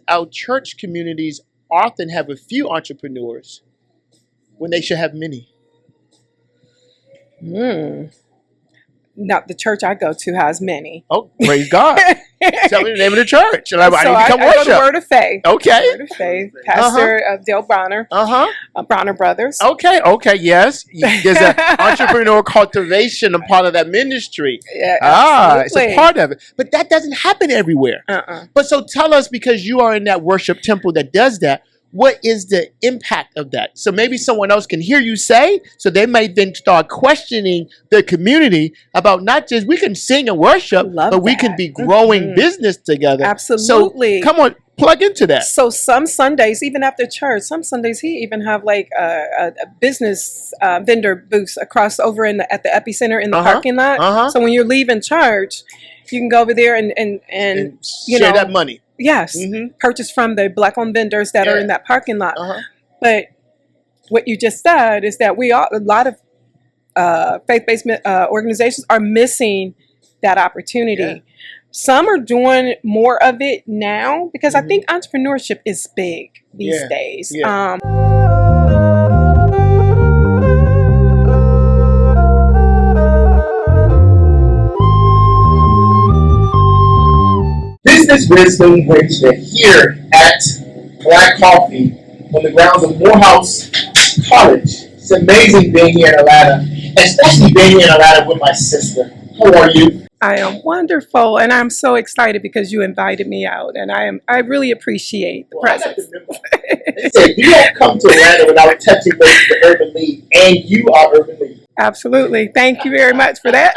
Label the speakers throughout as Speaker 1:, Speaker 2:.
Speaker 1: Our church communities often have a few entrepreneurs when they should have many.
Speaker 2: Now, the church I go to has many.
Speaker 1: Oh, praise God. Tell me the name of the church. And I
Speaker 2: So
Speaker 1: need to come
Speaker 2: I
Speaker 1: worship.
Speaker 2: go to Word of Faith.
Speaker 1: Okay.
Speaker 2: Word of Faith. Pastor Dale Bronner. Bronner Brothers.
Speaker 1: Okay, yes. There's an entrepreneur cultivation, a part of that ministry.
Speaker 2: Yeah,
Speaker 1: It's a part of it. But that doesn't happen everywhere. But so tell us, because you are in that worship temple that does that, what is the impact of that? So maybe someone else can hear you say, so they might then start questioning the community about not just, we can sing and worship, but we can be growing business together.
Speaker 2: Absolutely.
Speaker 1: So come on, plug into that.
Speaker 2: So some Sundays, even after church, some Sundays he even have like a business vendor booths across over at the Epicenter in the parking lot. So when you're leaving church, you can go over there and you
Speaker 1: share
Speaker 2: know,
Speaker 1: that money.
Speaker 2: Yes, purchase from the Black-owned vendors that are in that parking lot. But what you just said is that a lot of faith-based organizations are missing that opportunity. Some are doing more of it now because I think entrepreneurship is big these days.
Speaker 1: Business Wisdom Wednesday here at Black Coffee on the grounds of Morehouse College. It's amazing being here in Atlanta, especially being here in Atlanta with my sister. How are you?
Speaker 2: I am wonderful, and I'm so excited because you invited me out, and I really appreciate the presence.
Speaker 1: They said you don't come to Atlanta without touching base with the Urban League, and you are Urban League.
Speaker 2: Absolutely. Thank you very much for that.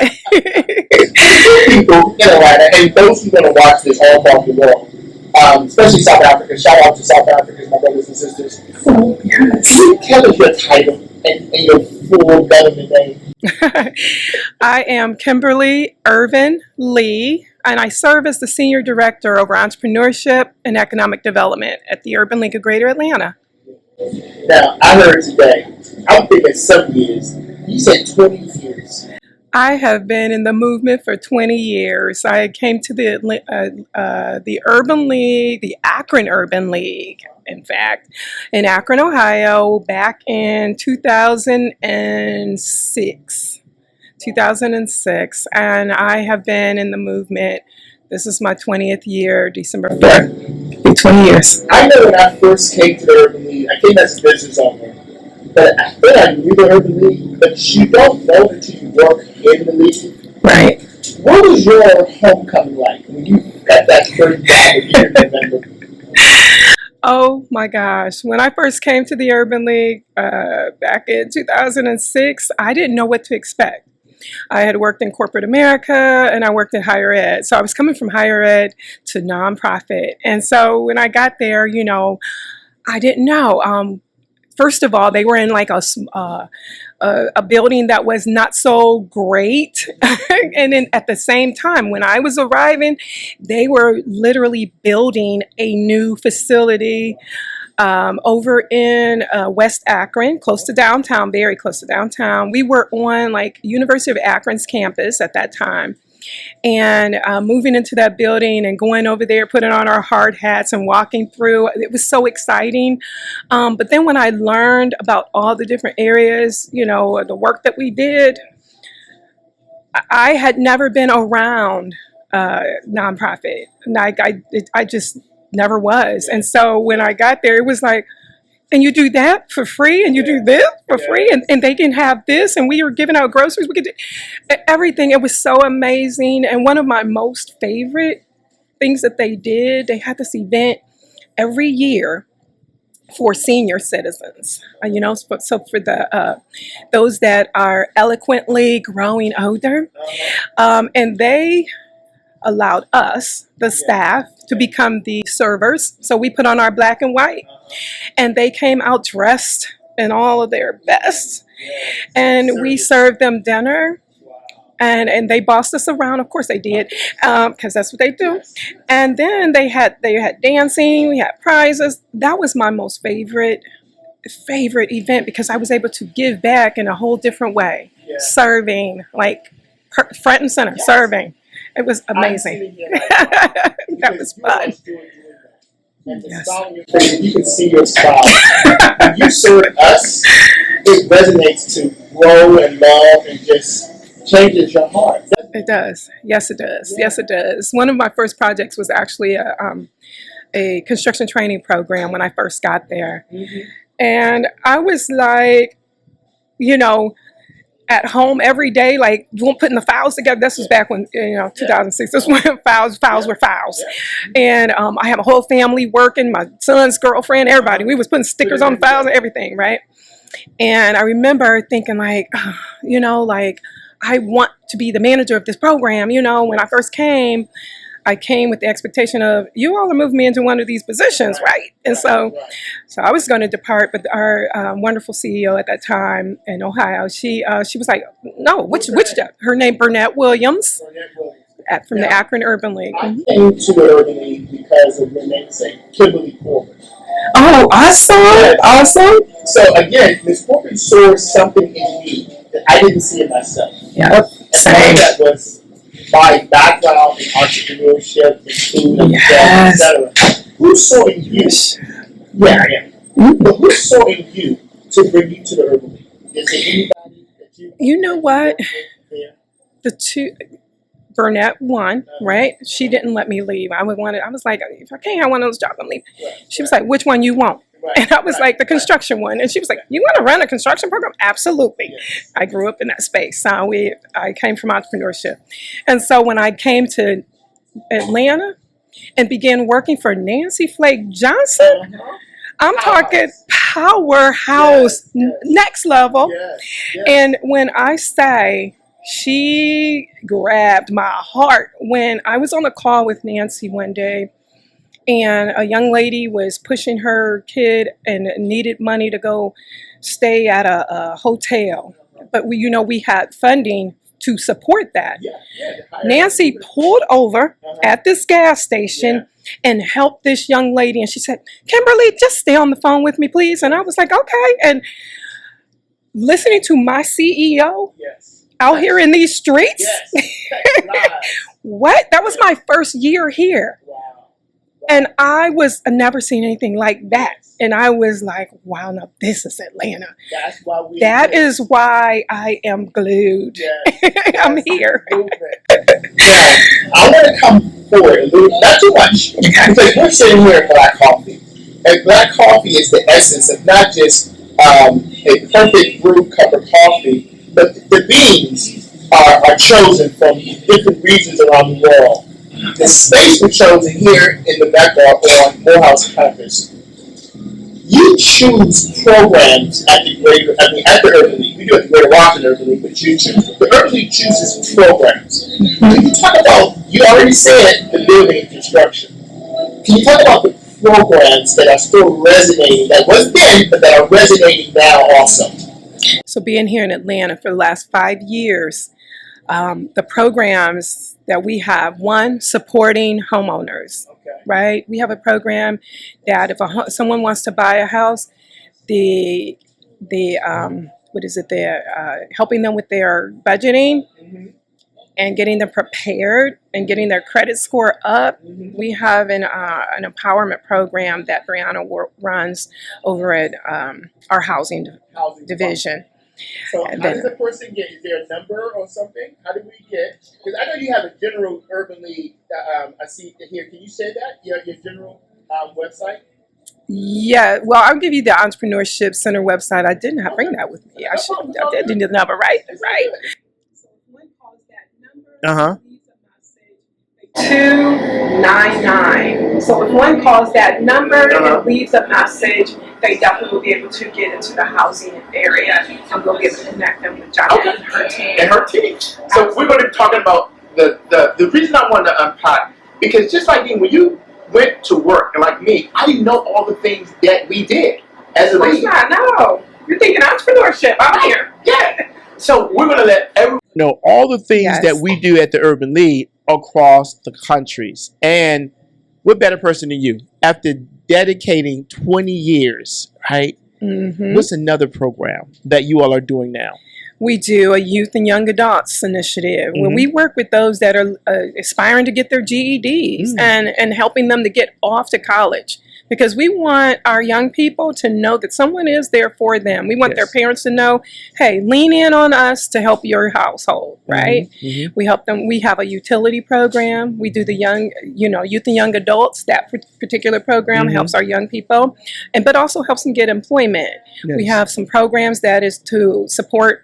Speaker 1: People in Atlanta, and those who are going to watch this all across the world, especially South Africa. Shout out to South Africans, my brothers and sisters. Tell us your title and your full government name.
Speaker 2: I am Kimberly Irving Lee, and I serve as the Senior Director over Entrepreneurship and Economic Development at the Urban League of Greater Atlanta.
Speaker 1: Now, I heard today, I'm thinking some years. You said 20 years.
Speaker 2: I have been in the movement for 20 years. I came to the Urban League, the Akron Urban League, in fact, in Akron, Ohio, back in 2006. And I have been in the movement. This is my 20th year, December 4th. 20 years.
Speaker 1: I know when I first came to the Urban League, I came as a business owner. But I feel like you the Urban League, but you don't know until you work in the league.
Speaker 2: Right.
Speaker 1: What was your homecoming like when you got that first job in November?
Speaker 2: Oh my gosh. When I first came to the Urban League back in 2006, I didn't know what to expect. I had worked in corporate America and I worked in higher ed. So I was coming from higher ed to nonprofit. And so when I got there, you know, I didn't know. First of all, they were in like a building that was not so great. And then at the same time, when I was arriving, they were literally building a new facility over in West Akron, close to downtown, very close to downtown. We were on like University of Akron's campus at that time. And moving into that building and going over there, putting on our hard hats and walking through, it was so exciting. But then when I learned about all the different areas, you know, the work that we did, I had never been around nonprofit. I just never was. And so when I got there, it was like, and you do that for free, and you do this for free, and they didn't have this, and we were giving out groceries. We could do everything. It was so amazing. And one of my most favorite things that they did, they had this event every year for senior citizens. You know, so for the those that are eloquently growing older, and they allowed us, the staff, to become the servers. So we put on our black and white, and they came out dressed in all of their best, and we served them dinner, and they bossed us around. Of course they did, because that's what they do. And then they had dancing, we had prizes. That was my most favorite event, because I was able to give back in a whole different way, serving, like front and center, serving. It was amazing. That was fun.
Speaker 1: And the smile on your face, you can see your smile. When you serve us, it resonates to grow and love and just changes your heart.
Speaker 2: It does. Yes, it does. Yeah. Yes, it does. One of my first projects was actually a construction training program when I first got there. Mm-hmm. And I was like, you know, at home every day, like putting the files together. This was back when, 2006. This was when files were files. And I have a whole family working, my son's girlfriend, everybody. We was putting stickers on the files and everything, right? And I remember thinking like, I want to be the manager of this program. When I first came, I came with the expectation of, you all are moving me into one of these positions, right? And so I was going to depart, but our wonderful CEO at that time in Ohio, she was like, no, which her name, Burnett Williams, from the Akron Urban League.
Speaker 1: I came to the Urban League because of your namesake, Kimberly Irving.
Speaker 2: Oh, awesome.
Speaker 1: So again, Ms. Corbin saw something in me that I didn't see in myself.
Speaker 2: Yeah,
Speaker 1: same. That was my background in entrepreneurship, in food, etc. Who saw in you? Yeah, I am. Mm-hmm. But who saw in you to bring you to the Urban League? Is there anybody that you?
Speaker 2: You know what? The two. Burnett won, right? She didn't let me leave. I was like, if I can't have one of those jobs, I'm leaving. She was like, which one you want? And I was like, the construction one. And she was like, you want to run a construction program? Absolutely. Yes. I grew up in that space. I came from entrepreneurship. And so when I came to Atlanta and began working for Nancy Flake Johnson, I'm talking powerhouse, next level. And when I say, she grabbed my heart when I was on a call with Nancy one day, and a young lady was pushing her kid and needed money to go stay at a hotel. But we had funding to support that. Nancy pulled over at this gas station and helped this young lady. And she said, Kimberly, just stay on the phone with me, please. And I was like, okay. And listening to my CEO out here in these streets. What? That was my first year here. And I was never seen anything like that. And I was like, wow, now this is Atlanta. That is why I am glued. I'm here.
Speaker 1: I want to come forward a little, not too much, because we're sitting here at Black Coffee. And Black Coffee is the essence of not just a perfect brewed cup of coffee, but the beans are chosen from different regions around the world. The space was chosen here in the Mecca on Morehouse Campus. You choose programs at the Urban League. We do it at the Greater Washington Urban League, but the Urban League chooses programs. Can you talk about, you already said the building and construction. Can you talk about the programs that are still resonating, that was then, but that are resonating now also?
Speaker 2: So being here in Atlanta for the last 5 years, the programs that we have, one, supporting homeowners, right? We have a program that if someone wants to buy a house, helping them with their budgeting and getting them prepared and getting their credit score up. We have an empowerment program that Brianna runs over at our housing division.
Speaker 1: So how does the person get? Is there a number or something? How do we get? Because I know you have a general Urban League. I see here. Can you say that? Your general website?
Speaker 2: Yeah. Well, I'll give you the Entrepreneurship Center website. I didn't bring that with me. I did the number, right? Right. So if one calls that number, 299. So if one calls that number and leaves a message, they definitely will be able to get into the housing area, and we'll be able to connect them with Jackie and her team.
Speaker 1: And her team. So we're going to be talking about the reason I wanted to unpack, because just like when you went to work, and like me, I didn't know all the things that we did as a league.
Speaker 2: I know. You're thinking entrepreneurship. I'm here.
Speaker 1: Yeah. So we're going to let everyone know all the things that we do at the Urban League across the countries. And what better person than you? After dedicating 20 years, right? What's another program that you all are doing now?
Speaker 2: We do a youth and young adults initiative where we work with those that are aspiring to get their GEDs and helping them to get off to college. because we want our young people to know that someone is there for them. We want their parents to know, hey, lean in on us to help your household, right? We help them. We have a utility program. We do the young, youth and young adults. That particular program helps our young people, but also helps them get employment. We have some programs that is to support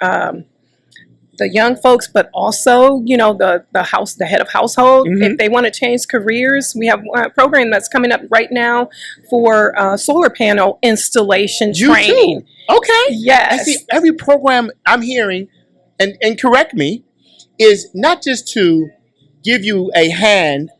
Speaker 2: the young folks, but also, the head of household. If they want to change careers, we have a program that's coming up right now for solar panel installation training.
Speaker 1: Too. Okay.
Speaker 2: Yes.
Speaker 1: I see every program I'm hearing, and correct me, is not just to give you a hand,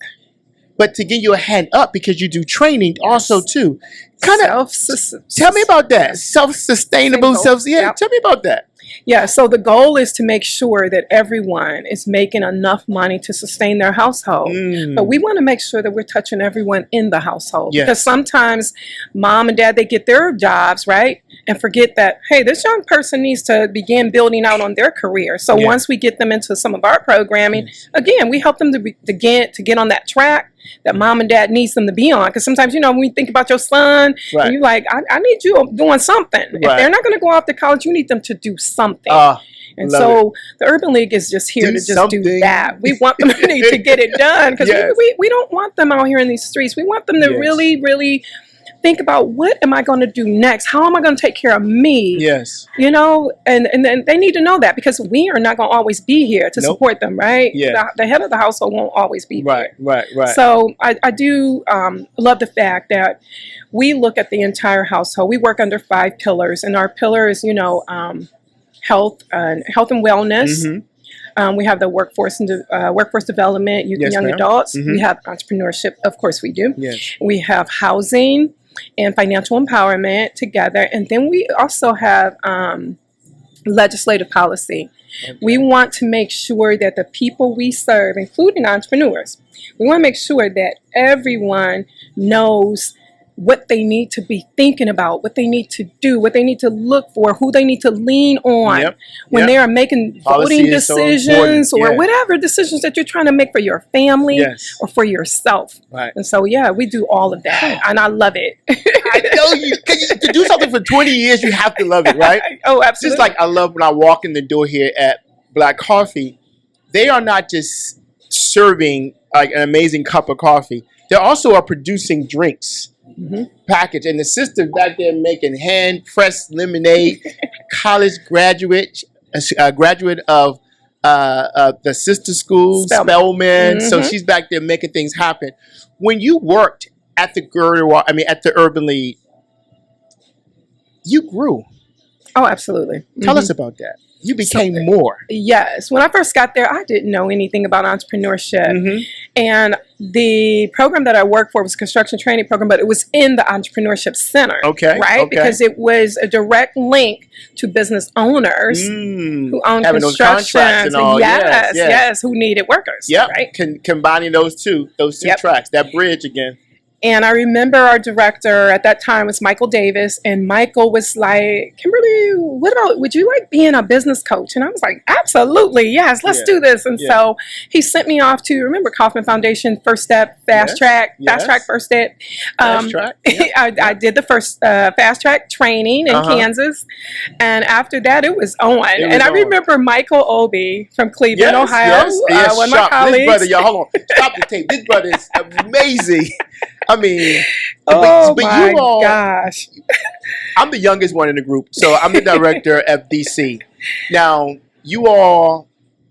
Speaker 1: but to give you a hand up because you do training also too. Tell me about that. Self-sustainable, tell me about that.
Speaker 2: Yeah, so the goal is to make sure that everyone is making enough money to sustain their household. But we want to make sure that we're touching everyone in the household. Because sometimes mom and dad, they get their jobs, right? And forget that, hey, this young person needs to begin building out on their career. So once we get them into some of our programming, again, we help them to get on that track that mom and dad needs them to be on. Because sometimes, when you think about your son, and you're like, I need you doing something. If they're not going to go off to college, you need them to do something. And so the Urban League is just here to just do that. We want them to get it done because we don't want them out here in these streets. We want them to really, really think about, what am I going to do next? How am I going to take care of me?
Speaker 1: Yes.
Speaker 2: And then they need to know that, because we are not going to always be here to support them, right?
Speaker 1: Yeah.
Speaker 2: The head of the household won't always be there.
Speaker 1: Right.
Speaker 2: So I do love the fact that we look at the entire household. We work under 5 pillars, and our pillar is, health and wellness. We have the workforce development, youth and young adults. We have entrepreneurship, of course we do.
Speaker 1: Yes.
Speaker 2: We have housing and financial empowerment together. And then we also have legislative policy. We want to make sure that the people we serve, including entrepreneurs, we want to make sure that everyone knows what they need to be thinking about, what they need to do, what they need to look for, who they need to lean on when they are making voting decisions or whatever decisions that you're trying to make for your family or for yourself.
Speaker 1: Right.
Speaker 2: And so, we do all of that, and I love it.
Speaker 1: I know to do something for 20 years, you have to love it, right?
Speaker 2: Oh, absolutely.
Speaker 1: Just like I love when I walk in the door here at Black Coffee, they are not just serving like an amazing cup of coffee. They also are producing drinks. Package, and the sister back there making hand pressed lemonade. College graduate, graduate of the sister school, Spelman. So she's back there making things happen. When you worked at the at the Urban League, you grew.
Speaker 2: Oh, absolutely.
Speaker 1: Tell us about that. You became more.
Speaker 2: Yes. When I first got there, I didn't know anything about entrepreneurship. And the program that I worked for was a construction training program, but it was in the Entrepreneurship Center.
Speaker 1: Okay.
Speaker 2: Right? Because it was a direct link to business owners who own
Speaker 1: having
Speaker 2: construction.
Speaker 1: Those contracts and all.
Speaker 2: Yes, who needed workers.
Speaker 1: Yep.
Speaker 2: Right?
Speaker 1: Combining those two tracks, that bridge again.
Speaker 2: And I remember our director at that time was Michael Davis, and Michael was like, Kimberly, would you like being a business coach? And I was like, absolutely, yes, let's do this. And so he sent me off to, remember Kauffman Foundation, First Step, Fast Track, First Step.
Speaker 1: Fast Track.
Speaker 2: I did the first Fast Track training in Kansas. And after that, it was on. I remember Michael Obi from Cleveland, Ohio, one of my colleagues.
Speaker 1: This brother, y'all, hold on, stop the tape. This brother is amazing. I mean,
Speaker 2: but my gosh.
Speaker 1: I'm the youngest one in the group, so I'm the director at DC. Now, you all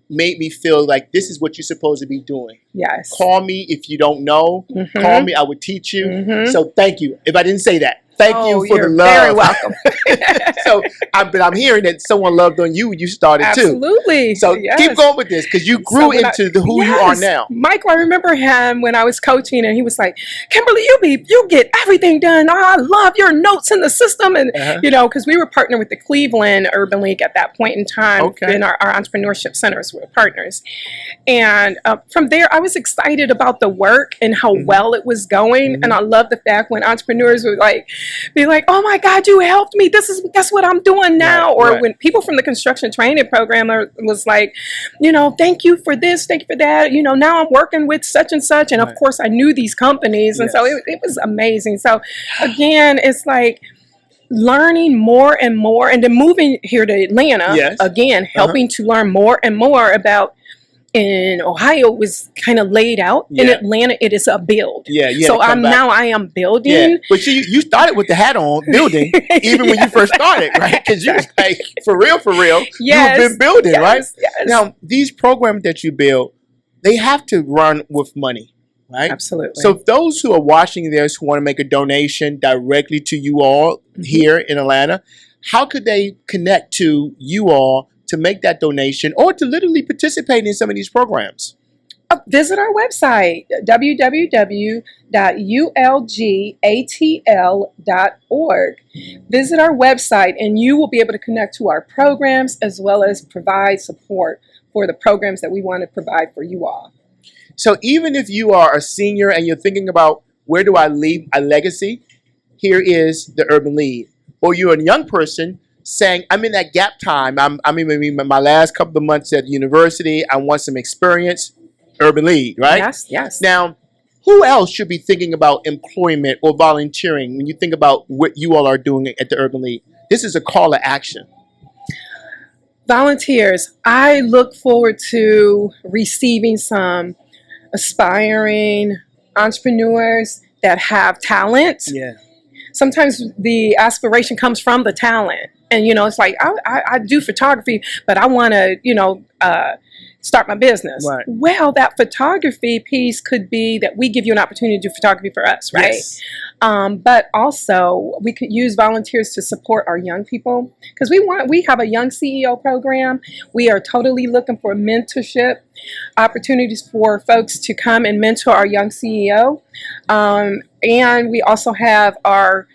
Speaker 1: made me feel like this is what you're supposed to be doing.
Speaker 2: Yes.
Speaker 1: Call me if you don't know. Call me, I would teach you. So thank you. If I didn't say that. Thank you for the love.
Speaker 2: Very welcome.
Speaker 1: But I'm hearing that someone loved on you. You started too.
Speaker 2: Absolutely.
Speaker 1: So keep going with this, because you grew into who you are now.
Speaker 2: Michael, I remember him when I was coaching, and he was like, "Kimberly, you get everything done. Oh, I love your notes in the system." And because we were partnered with the Cleveland Urban League at that point in time, and our entrepreneurship centers were partners. And from there, I was excited about the work and how well it was going. And I love the fact when entrepreneurs would be like, "Oh my God, you helped me guess what I'm doing now.
Speaker 1: Right,
Speaker 2: or when people from the construction training program was like, thank you for this, thank you for that. Now I'm working with such and such. And of course I knew these companies. And so it was amazing. So again, it's like learning more and more, and then moving here to Atlanta, again, helping to learn more and more about. In Ohio, it was kind of laid out. In Atlanta, it is a build. So I am building.
Speaker 1: But you started with the hat on, building, even when you first started, right? Because you was like, for real, you've been building, right?
Speaker 2: Yes.
Speaker 1: Now, these programs that you build, they have to run with money, right?
Speaker 2: Absolutely.
Speaker 1: So those who are watching this who want to make a donation directly to you all here in Atlanta, how could they connect to you all to make that donation or to literally participate in some of these programs?
Speaker 2: Visit our website, www.ulgatl.org. Visit our website and you will be able to connect to our programs as well as provide support for the programs that we want to provide for you all.
Speaker 1: So even if you are a senior and you're thinking about where do I leave a legacy, here is the Urban League. Or you're a young person saying, I'm in that gap time. I'm in my last couple of months at university. I want some experience. Urban League, right?
Speaker 2: Yes.
Speaker 1: Now, who else should be thinking about employment or volunteering when you think about what you all are doing at the Urban League? This is a call to action.
Speaker 2: Volunteers, I look forward to receiving some aspiring entrepreneurs that have talent. Sometimes the aspiration comes from the talent. And, it's like, I do photography, but I want to, start my business.
Speaker 1: Right.
Speaker 2: Well, that photography piece could be that we give you an opportunity to do photography for us, right? But also we could use volunteers to support our young people because we have a young CEO program. We are totally looking for mentorship opportunities for folks to come and mentor our young CEO. And we also have our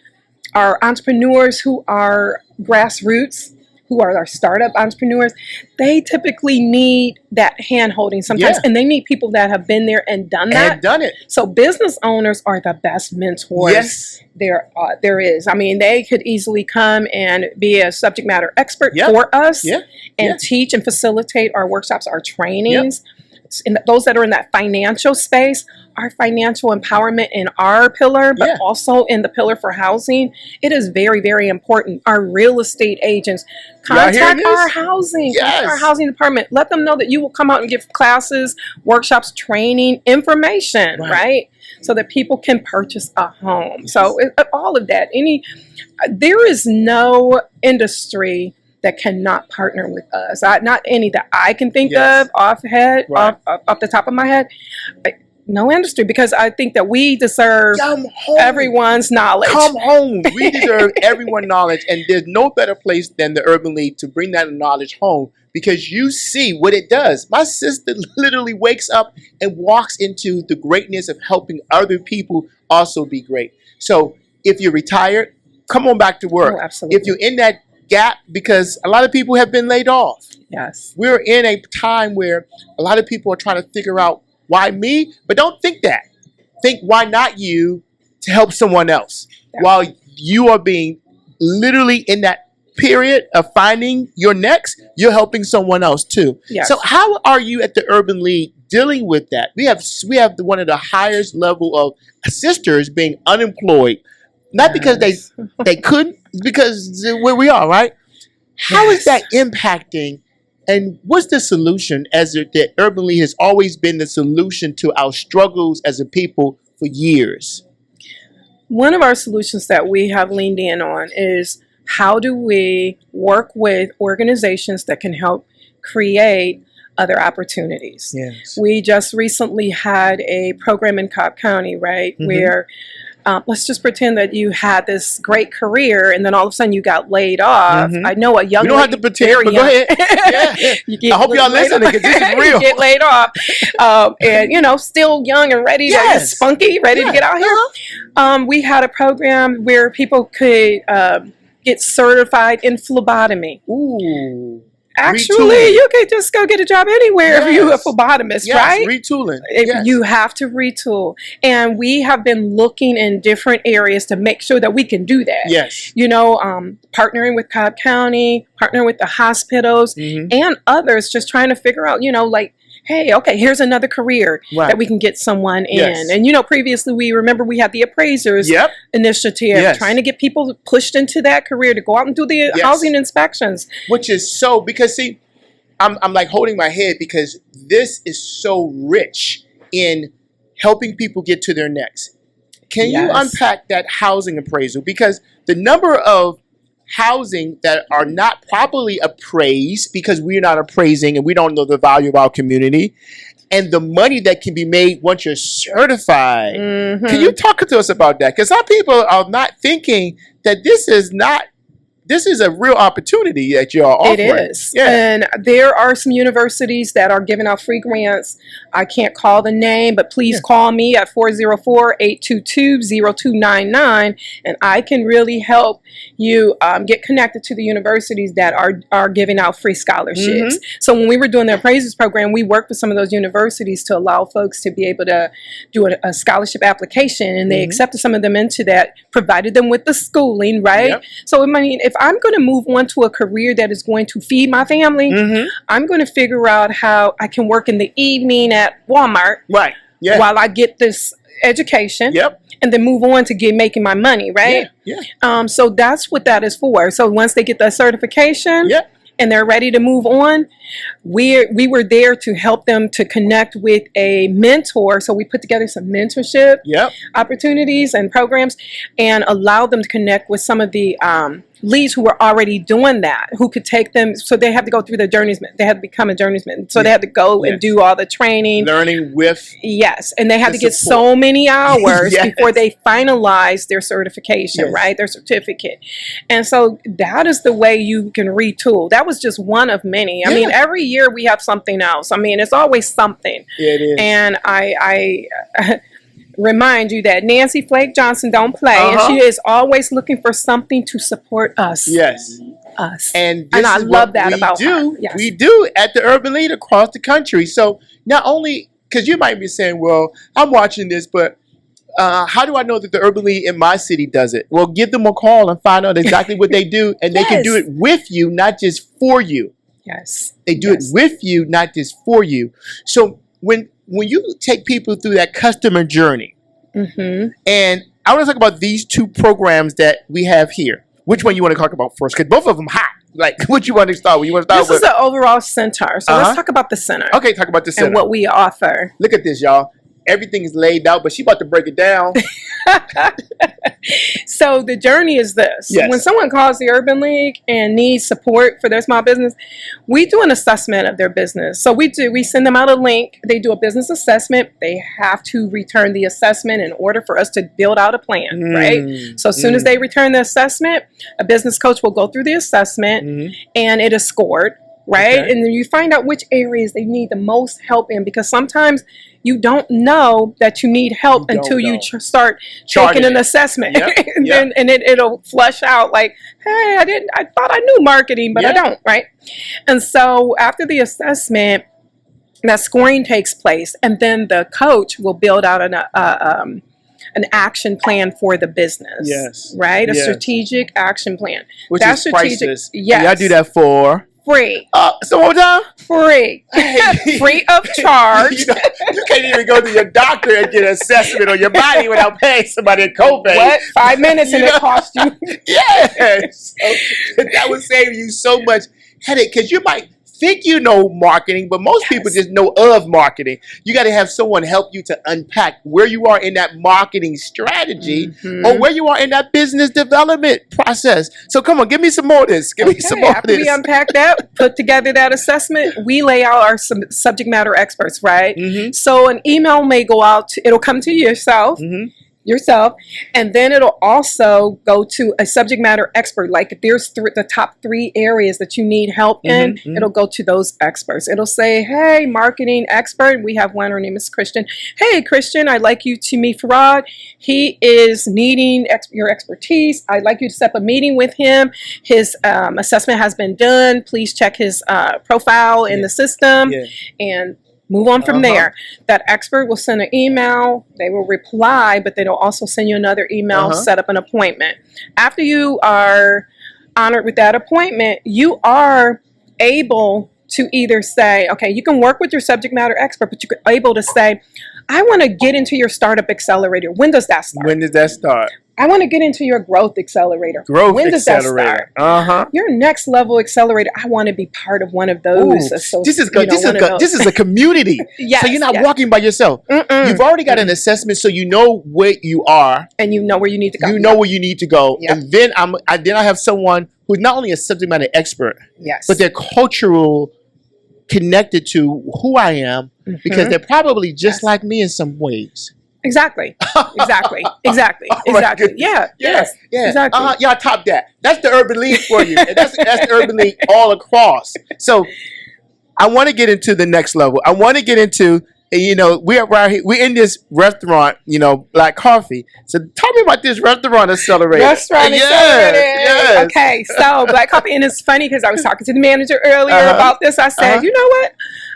Speaker 2: entrepreneurs who are grassroots, who are our startup entrepreneurs. They typically need that hand holding sometimes, and they need people that have been there and done that.
Speaker 1: And done it.
Speaker 2: So business owners are the best mentors there is. I mean, they could easily come and be a subject matter expert for us and teach and facilitate our workshops, our trainings. And those that are in that financial space, our financial empowerment in our pillar, but also in the pillar for housing, it is very, very important. Our real estate agents, contact our housing, contact our housing department. Let them know that you will come out and give classes, workshops, training, information, right? So that people can purchase a home. So all of that. There is no industry that cannot partner with us. Not any that I can think of off the top of my head. No industry, because I think that we deserve everyone's knowledge.
Speaker 1: Come home. We deserve everyone's knowledge, and there's no better place than the Urban League to bring that knowledge home because you see what it does. My sister literally wakes up and walks into the greatness of helping other people also be great. So if you're retired, come on back to work.
Speaker 2: Oh, absolutely.
Speaker 1: If you're in that gap, because a lot of people have been laid off.
Speaker 2: Yes.
Speaker 1: We're in a time where a lot of people are trying to figure out why me, but don't think that. Think why not you to help someone else while you are being literally in that period of finding your next, you're helping someone else too.
Speaker 2: Yes.
Speaker 1: So how are you at the Urban League dealing with that? We have one of the highest level of sisters being unemployed, not because they couldn't, because where we are, right? How is that impacting? And what's the solution, as the Urban League has always been the solution to our struggles as a people for years?
Speaker 2: One of our solutions that we have leaned in on is how do we work with organizations that can help create other opportunities?
Speaker 1: Yes.
Speaker 2: We just recently had a program in Cobb County, right, where let's just pretend that you had this great career and then all of a sudden you got laid off. I know a young lady.
Speaker 1: You don't have to pretend, but go ahead. I hope y'all listening because this is real.
Speaker 2: You get laid off. And, still young and ready to spunky, ready to get out here. We had a program where people could get certified in phlebotomy.
Speaker 1: Ooh.
Speaker 2: Actually,
Speaker 1: retooling.
Speaker 2: you could just go get a job anywhere if you're a phlebotomist, right?
Speaker 1: Retooling.
Speaker 2: You have to retool. And we have been looking in different areas to make sure that we can do that.
Speaker 1: Yes.
Speaker 2: You know, partnering with Cobb County, partnering with the hospitals and others, just trying to figure out, you know, like, hey, okay, here's another career that we can get someone in. And, you know, previously we had the appraisers initiative, trying to get people pushed into that career to go out and do the housing inspections.
Speaker 1: Which is so, because see, I'm like holding my head because this is so rich in helping people get to their next. Can you unpack that housing appraisal? Because the number of housing that are not properly appraised because we're not appraising and we don't know the value of our community, and the money that can be made once you're certified. Can you talk to us about that? Because some people are not thinking that this is a real opportunity that you're offering.
Speaker 2: It is. And there are some universities that are giving out free grants. I can't call the name, but please call me at 404-822-0299, and I can really help you get connected to the universities that are giving out free scholarships. So when we were doing the appraisers program, we worked with some of those universities to allow folks to be able to do a scholarship application, and they accepted some of them into that, provided them with the schooling, right? So I mean, if I'm going to move on to a career that is going to feed my family, I'm going to figure out how I can work in the evening at Walmart while I get this education and then move on to making my money, right? So that's what that is for. So once they get that certification and they're ready to move on, we were there to help them to connect with a mentor. So we put together some mentorship opportunities and programs and allow them to connect with some of the leads who were already doing that, who could take them. So they had to go through the journeyman. They had to become a journeyman. So they had to go and do all the training.
Speaker 1: Learning with.
Speaker 2: And they had to get so many hours before they finalized their certification, right? Their certificate. And so that is the way you can retool. That was just one of many. I mean, every year we have something else. I mean, it's always something.
Speaker 1: It is.
Speaker 2: And I remind you that Nancy Flake Johnson don't play, and she is always looking for something to support us. Us.
Speaker 1: And
Speaker 2: I love that about her.
Speaker 1: We do at the Urban League across the country. So not only, because you might be saying, well, I'm watching this, but how do I know that the Urban League in my city does it? Well, give them a call and find out exactly what they do, and they can do it with you, not just for you. They do it with you, not just for you. So when you take people through that customer journey, and I want to talk about these two programs that we have here. Which one you want to talk about first? Because both of them hot. Like, what you want to start with? You want to start
Speaker 2: with? This is the overall center. So let's talk about the center.
Speaker 1: Okay, talk about the center.
Speaker 2: And what we offer.
Speaker 1: Look at this, y'all. Everything is laid out, but she about to break it down.
Speaker 2: So the journey is this. When someone calls the Urban League and needs support for their small business, we do an assessment of their business. So we send them out a link. They do a business assessment. They have to return the assessment in order for us to build out a plan, right? So as soon as they return the assessment, a business coach will go through the assessment and it is scored. Right? And then you find out which areas they need the most help in, because sometimes you don't know that you need help until you start taking an assessment. And it'll flush out like, hey, I thought I knew marketing, but I don't, right? And so after the assessment, that scoring takes place, and then the coach will build out an action plan for the business. Right? A strategic action plan.
Speaker 1: Which is priceless.
Speaker 2: I
Speaker 1: do that for
Speaker 2: free.
Speaker 1: So one more time?
Speaker 2: Free. Free of charge.
Speaker 1: You can't even go to your doctor and get an assessment on your body without paying somebody a copay.
Speaker 2: What? 5 minutes and it cost you?
Speaker 1: Yes. So that would save you so much headache, because you might think you know marketing, but most people just know of marketing. You got to have someone help you to unpack where you are in that marketing strategy or where you are in that business development process. So come on, give me some more of this. Give me some more of this.
Speaker 2: After we unpack that, put together that assessment, we lay out our subject matter experts, right? So an email may go out, it'll come to yourself. yourself, and then it'll also go to a subject matter expert. Like if there's the top 3 areas that you need help in, it'll go to those experts. It'll say, hey, marketing expert, we have one, her name is Christian. Hey, Christian, I'd like you to meet Furard. He is needing your expertise. I'd like you to set up a meeting with him. His assessment has been done. Please check his profile in the system and move on from there. That expert will send an email. They will reply, but they'll also send you another email, set up an appointment. After you are honored with that appointment, you are able to either say, okay, you can work with your subject matter expert, but you're able to say, I want to get into your startup accelerator. When does that start?
Speaker 1: When does that start?
Speaker 2: I want to get into your growth accelerator. When does that start? Your next level accelerator. I want to be part of one of those.
Speaker 1: This is good. This is a community. So you're not walking by yourself. You've already got an assessment, so you know where you are,
Speaker 2: and you know where you need to go.
Speaker 1: You know where you need to go, and then I have someone who's not only a subject matter expert, but they're cultural connected to who I am, because they're probably just like me in some ways.
Speaker 2: Exactly. Exactly. Yeah. Exactly.
Speaker 1: Y'all top that. That's the Urban League for you. And that's the Urban League all across. So I want to get into the next level. I want to get into, we're right here. We're in this restaurant, Black Coffee. So tell me about this restaurant accelerator.
Speaker 2: Accelerator. Yes. Okay. So Black Coffee, and it's funny because I was talking to the manager earlier about this. I said, you know what?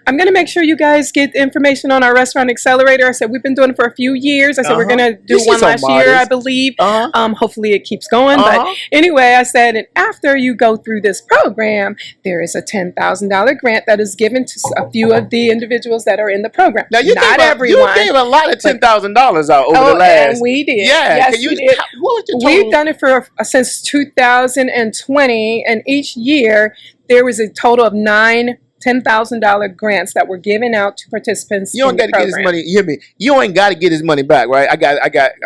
Speaker 2: I'm going to make sure you guys get information on our restaurant accelerator. I said, we've been doing it for a few years. I said, we're going to do one last year, I believe. Hopefully it keeps going. But anyway, I said, and after you go through this program, there is a $10,000 grant that is given to a few of the individuals that are in the program.
Speaker 1: Now, not everyone. You gave a lot of $10,000 out over the last.
Speaker 2: And we did.
Speaker 1: Yeah.
Speaker 2: Yes, we did.
Speaker 1: What was the total?
Speaker 2: We've done it since 2020. And each year, there was a total of $10,000 grants that were given out to participants.
Speaker 1: You don't got to get his money. You hear me? You ain't got to get his money back, right?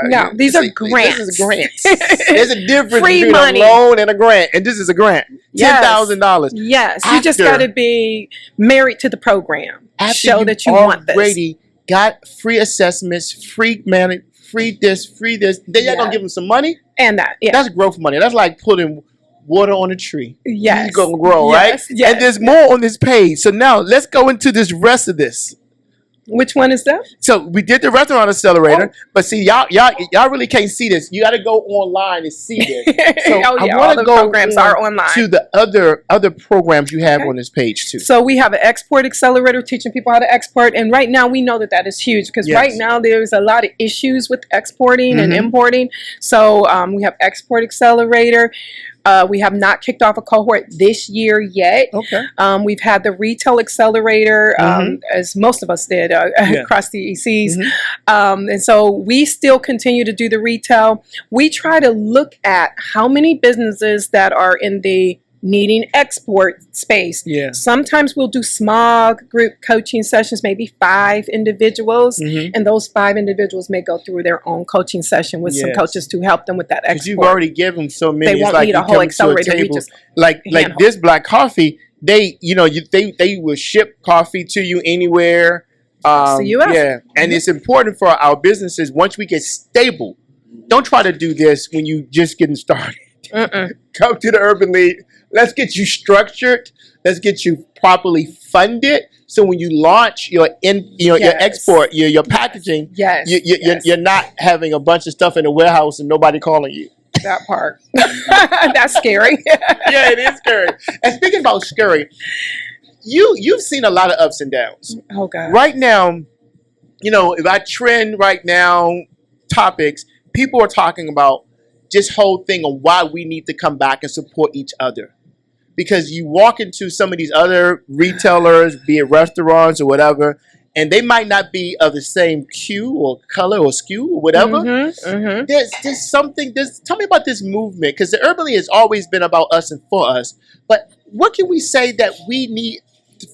Speaker 2: No, these are grants.
Speaker 1: This is grants. There's a difference between money. A loan and a grant, and this is a grant. $10,000.
Speaker 2: Yes, you just got to be married to the program. Show that you want this.
Speaker 1: Already got free assessments, free manage, free this. Then y'all gonna give them some money,
Speaker 2: and
Speaker 1: that's growth money. That's like putting water on a tree.
Speaker 2: Yes.
Speaker 1: It's gonna grow, right?
Speaker 2: Yes.
Speaker 1: And there's more on this page. So now let's go into this rest of this.
Speaker 2: Which one is that?
Speaker 1: So we did the restaurant accelerator, but see, y'all really can't see this. You got to go online and see this. So I want to go
Speaker 2: programs are online
Speaker 1: to the other programs you have on this page too.
Speaker 2: So we have an export accelerator teaching people how to export, and right now we know that is huge because right now there's a lot of issues with exporting and importing. So we have export accelerator. We have not kicked off a cohort this year yet.
Speaker 1: Okay.
Speaker 2: We've had the retail accelerator, as most of us did across the ECs. And so we still continue to do the retail. We try to look at how many businesses that are in the needing export space. Sometimes we'll do small group coaching sessions, maybe 5 individuals, and those 5 individuals may go through their own coaching session with some coaches to help them with that export.
Speaker 1: You've already given so many.
Speaker 2: They won't need a whole accelerator.
Speaker 1: Like this Black Coffee, they will ship coffee to you anywhere.
Speaker 2: US.
Speaker 1: And it's important for our businesses once we get stable. Don't try to do this when you just getting started. Come to the Urban League. Let's get you structured. Let's get you properly funded. So when you launch your export, your packaging, you're not having a bunch of stuff in the warehouse and nobody calling you.
Speaker 2: That part. That's scary.
Speaker 1: Yeah, it is scary. And speaking about scary, you've seen a lot of ups and downs.
Speaker 2: Oh God.
Speaker 1: Right now, if I trend right now topics, people are talking about this whole thing on why we need to come back and support each other. Because you walk into some of these other retailers, be it restaurants or whatever, and they might not be of the same hue or color or SKU or whatever. There's something. Tell me about this movement, because the Urban League has always been about us and for us. But what can we say that we need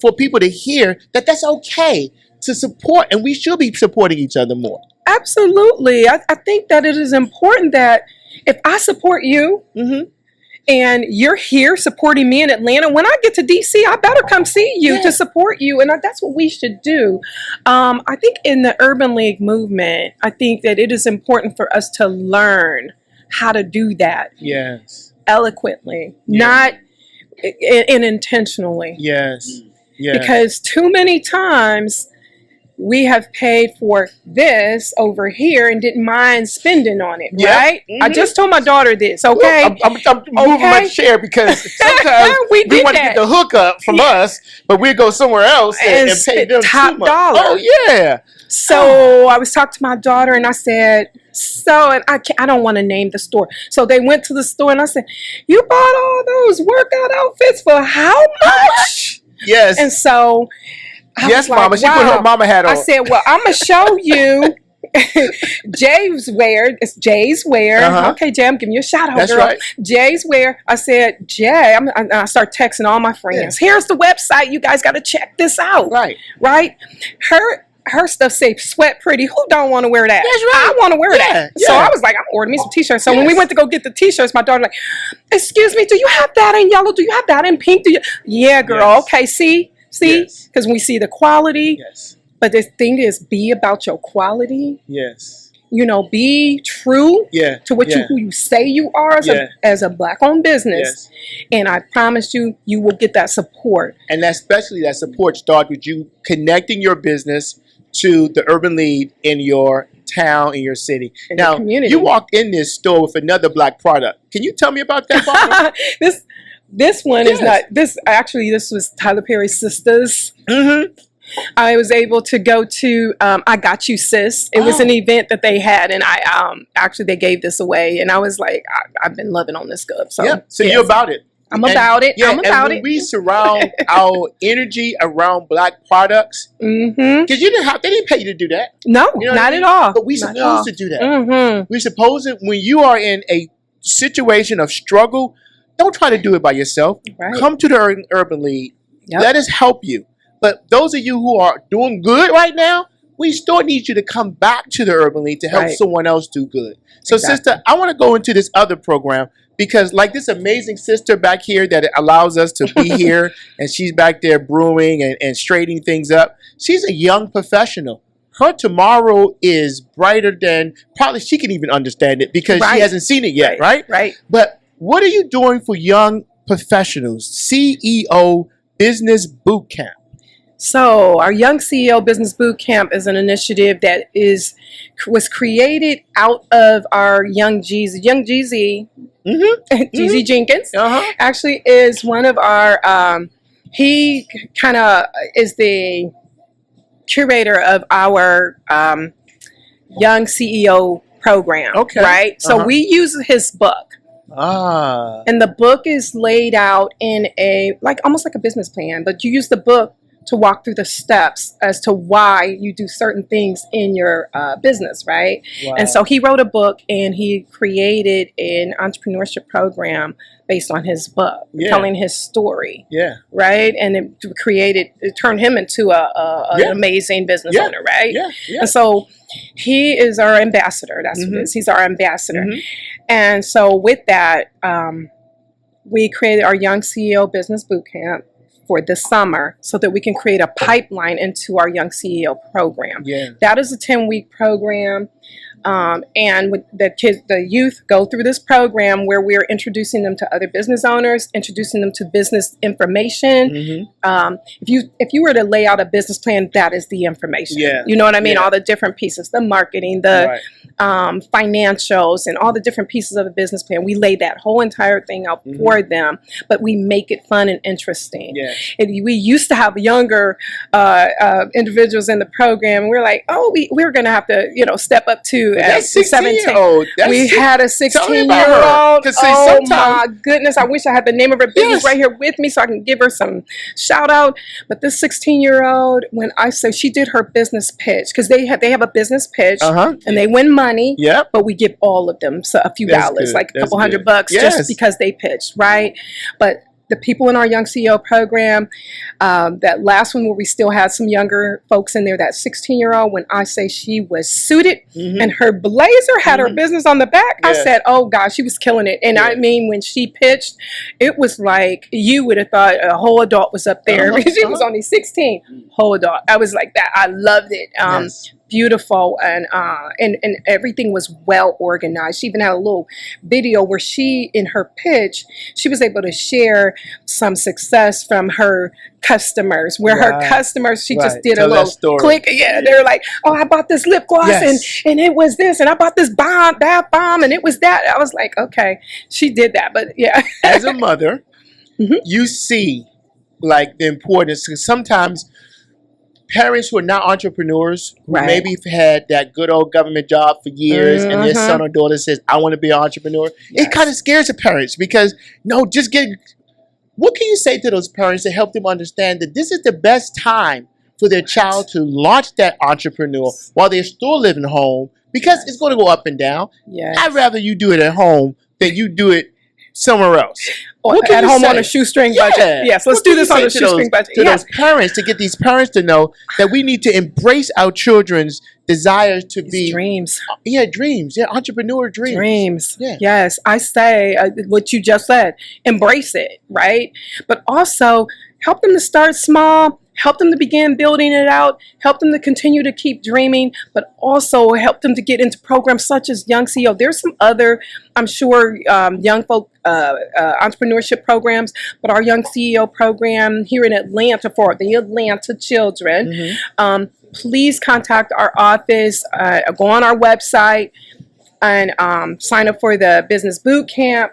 Speaker 1: for people to hear that's okay to support, and we should be supporting each other more?
Speaker 2: Absolutely. I think that it is important that if I support you, And you're here supporting me in Atlanta. When I get to DC, I better come see you to support you. And that's what we should do. I think in the Urban League movement, I think that it is important for us to learn how to do that.
Speaker 1: Yes.
Speaker 2: Eloquently, not intentionally.
Speaker 1: Yes.
Speaker 2: Because too many times we have paid for this over here and didn't mind spending on it, right? I just told my daughter this, okay?
Speaker 1: Well, I'm moving my chair because sometimes we want to get the hookup from us, but we go somewhere else and pay them
Speaker 2: top dollar.
Speaker 1: Oh, yeah.
Speaker 2: So I was talking to my daughter and I said, and I don't want to name the store. So they went to the store and I said, you bought all those workout outfits for how much?
Speaker 1: Yes.
Speaker 2: And so
Speaker 1: yes, like, Mama. She put her mama hat on.
Speaker 2: I said, well, I'm going to show you Jay's wear. It's Jay's wear. Okay, Jay, I'm giving you a shout out, girl. Right. Jay's wear. I said, Jay, I start texting all my friends. Here's the website. You guys got to check this out. Right. Her stuff say sweat pretty. Who don't want to wear that? That's right. I want to wear that. So I was like, I'm ordering me some t-shirts. So when we went to go get the t-shirts, my daughter like, excuse me, do you have that in yellow? Do you have that in pink? Yeah, girl. Okay, see? Because we see the quality. Yes. But the thing is, be about your quality.
Speaker 1: Yes.
Speaker 2: You know, be true to what who you say you are as a Black-owned business. Yes. And I promise you, you will get that support.
Speaker 1: And especially that support starts with you connecting your business to the Urban League in your town, in your city.
Speaker 2: In now,
Speaker 1: you walk in this store with another Black product. Can you tell me about that, Barbara?
Speaker 2: This one is not, this was Tyler Perry's sisters. Mm-hmm. I was able to go to I Got You Sis. It was an event that they had, and they gave this away, and I was like, I've been loving on this stuff. So
Speaker 1: you're about it.
Speaker 2: I'm about it. I'm about it.
Speaker 1: We surround our energy around Black products, because they didn't pay you to do that.
Speaker 2: No, not at all.
Speaker 1: But we're supposed to do that. We're supposed to, when you are in a situation of struggle, don't try to do it by yourself. Right. Come to the Urban League. Yep. Let us help you. But those of you who are doing good right now, we still need you to come back to the Urban League to help someone else do good. So, sister, I want to go into this other program because, like this amazing sister back here that allows us to be here, and she's back there brewing and straightening things up. She's a young professional. Her tomorrow is brighter than probably she can even understand it because she hasn't seen it yet, right? But what are you doing for young professionals? CEO Business Boot Camp.
Speaker 2: So our Young CEO Business Boot Camp is an initiative that was created out of our Young Jeezy. Young Jeezy, Jeezy Jenkins, actually is one of our, he kind of is the curator of our Young CEO program, right? So we use his book. And the book is laid out in almost like a business plan, but you use the book to walk through the steps as to why you do certain things in your business, right? Wow. And so he wrote a book and he created an entrepreneurship program based on his book, telling his story, right? And it turned him into an amazing business owner, right? And so he is our ambassador. That's what it is. He's our ambassador. And so with that, we created our Young CEO Business Boot Camp for this summer so that we can create a pipeline into our Young CEO program. That is a 10-week program. And with the youth go through this program where we're introducing them to other business owners, introducing them to business information. If you were to lay out a business plan, that is the information. You know what I mean? All the different pieces, the marketing, the financials, and all the different pieces of a business plan. We lay that whole entire thing out for them, but we make it fun and interesting. And we used to have younger individuals in the program. We're like, we're going to have to, step up to 17-year-old. We had a 16-year-old. Oh my goodness! I wish I had the name of her business right here with me so I can give her some shout out. But this 16-year-old, when I say she did her business pitch, because they have a business pitch and they win money. But we give all of them a few dollars, like a couple $100 just because they pitched, right? But the people in our Young CEO program, that last one where we still had some younger folks in there, that 16-year-old, when I say she was suited and her blazer had her business on the back, I said, oh gosh, she was killing it. And I mean, when she pitched, it was like you would have thought a whole adult was up there. She was only 16, whole adult. I was like that. I loved it. Beautiful, and everything was well organized. She even had a little video where she, in her pitch, she was able to share some success from her customers, where her customers, she just did a little click. They were like, oh, I bought this lip gloss and it was this, and I bought this bath bomb and it was that. I was like, okay, she did that. But
Speaker 1: as a mother, you see like the importance, because sometimes parents who are not entrepreneurs, who maybe had that good old government job for years, and their son or daughter says, I want to be an entrepreneur, it kind of scares the parents, because what can you say to those parents to help them understand that this is the best time for their child to launch that entrepreneur while they're still living home, because it's going to go up and down. I'd rather you do it at home than you do it somewhere else.
Speaker 2: Or at home on a shoestring budget. Yes, let's do this on a shoestring budget.
Speaker 1: To those parents, to get these parents to know that we need to embrace our children's desires to be
Speaker 2: dreams.
Speaker 1: Dreams. Entrepreneur dreams.
Speaker 2: Dreams. Yes, I say what you just said. Embrace it, right? But also help them to start small. Help them to begin building it out, help them to continue to keep dreaming, but also help them to get into programs such as Young CEO. There's some other, I'm sure, young folk entrepreneurship programs, but our Young CEO program here in Atlanta for the Atlanta children, please contact our office, go on our website, and sign up for the Business Boot Camp.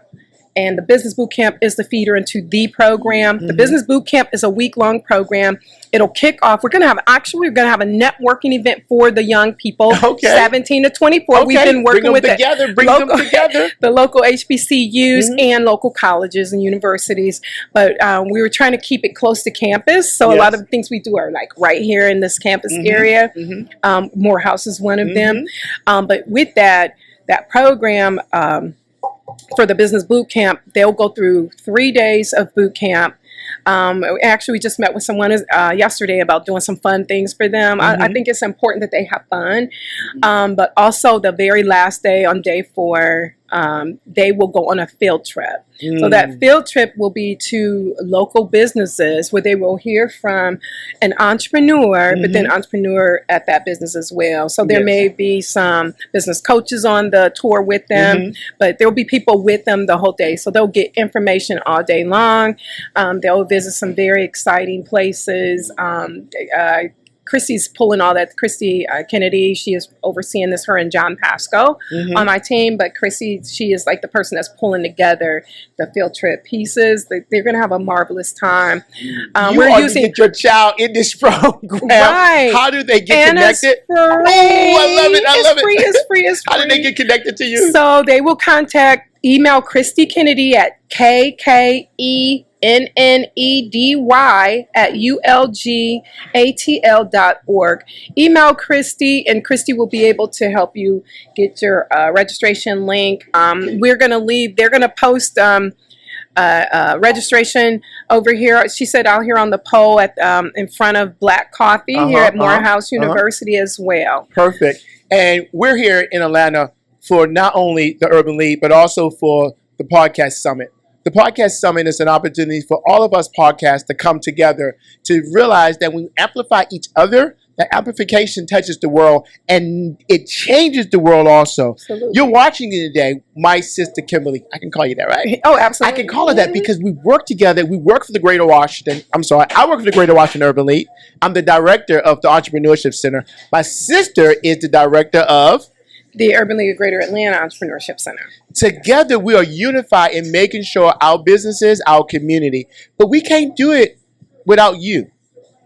Speaker 2: And the Business Boot Camp is the feeder into the program. The Business Boot Camp is a week-long program. It'll kick off. We're going to have a networking event for the young people, 17 to 24. We've been working with the local HBCUs and local colleges and universities. But we were trying to keep it close to campus. So a lot of the things we do are like right here in this campus area. Morehouse is one of them. But with that program, for the Business Boot Camp, they'll go through 3 days of boot camp. Actually, we just met with someone yesterday about doing some fun things for them. I think it's important that they have fun. But also the very last day, on day 4, they will go on a field trip. So that field trip will be to local businesses where they will hear from an entrepreneur, but then entrepreneur at that business as well. So there may be some business coaches on the tour with them, but there will be people with them the whole day. So they'll get information all day long. They'll visit some very exciting places. Christy's pulling all that. Christy Kennedy, she is overseeing this, her and John Pasco on my team. But Christy, she is like the person that's pulling together the field trip pieces. They're going to have a marvelous time.
Speaker 1: We're using to get your child in this program.
Speaker 2: Right.
Speaker 1: How do they get connected?
Speaker 2: Oh, I love it. It's free.
Speaker 1: How do they get connected to you?
Speaker 2: So they will email Christy Kennedy at KKENNEDY@ULGATL.org. Email Christy, and Christy will be able to help you get your registration link. They're going to post registration over here. She said out here on the pole in front of Black Coffee here at Morehouse University as well.
Speaker 1: Perfect. And we're here in Atlanta for not only the Urban League, but also for the Podcast Summit. The Podcast Summit is an opportunity for all of us podcasts to come together to realize that when we amplify each other, that amplification touches the world and it changes the world also. Absolutely. You're watching it today, my sister Kimberly. I can call you that, right?
Speaker 2: Oh, absolutely.
Speaker 1: I can call her that because we work together. We work for the Greater Washington. I work for the Greater Washington Urban League. I'm the director of the Entrepreneurship Center. My sister is the director of
Speaker 2: the Urban League Greater Atlanta Entrepreneurship Center.
Speaker 1: Together, we are unified in making sure our businesses, our community, but we can't do it without you.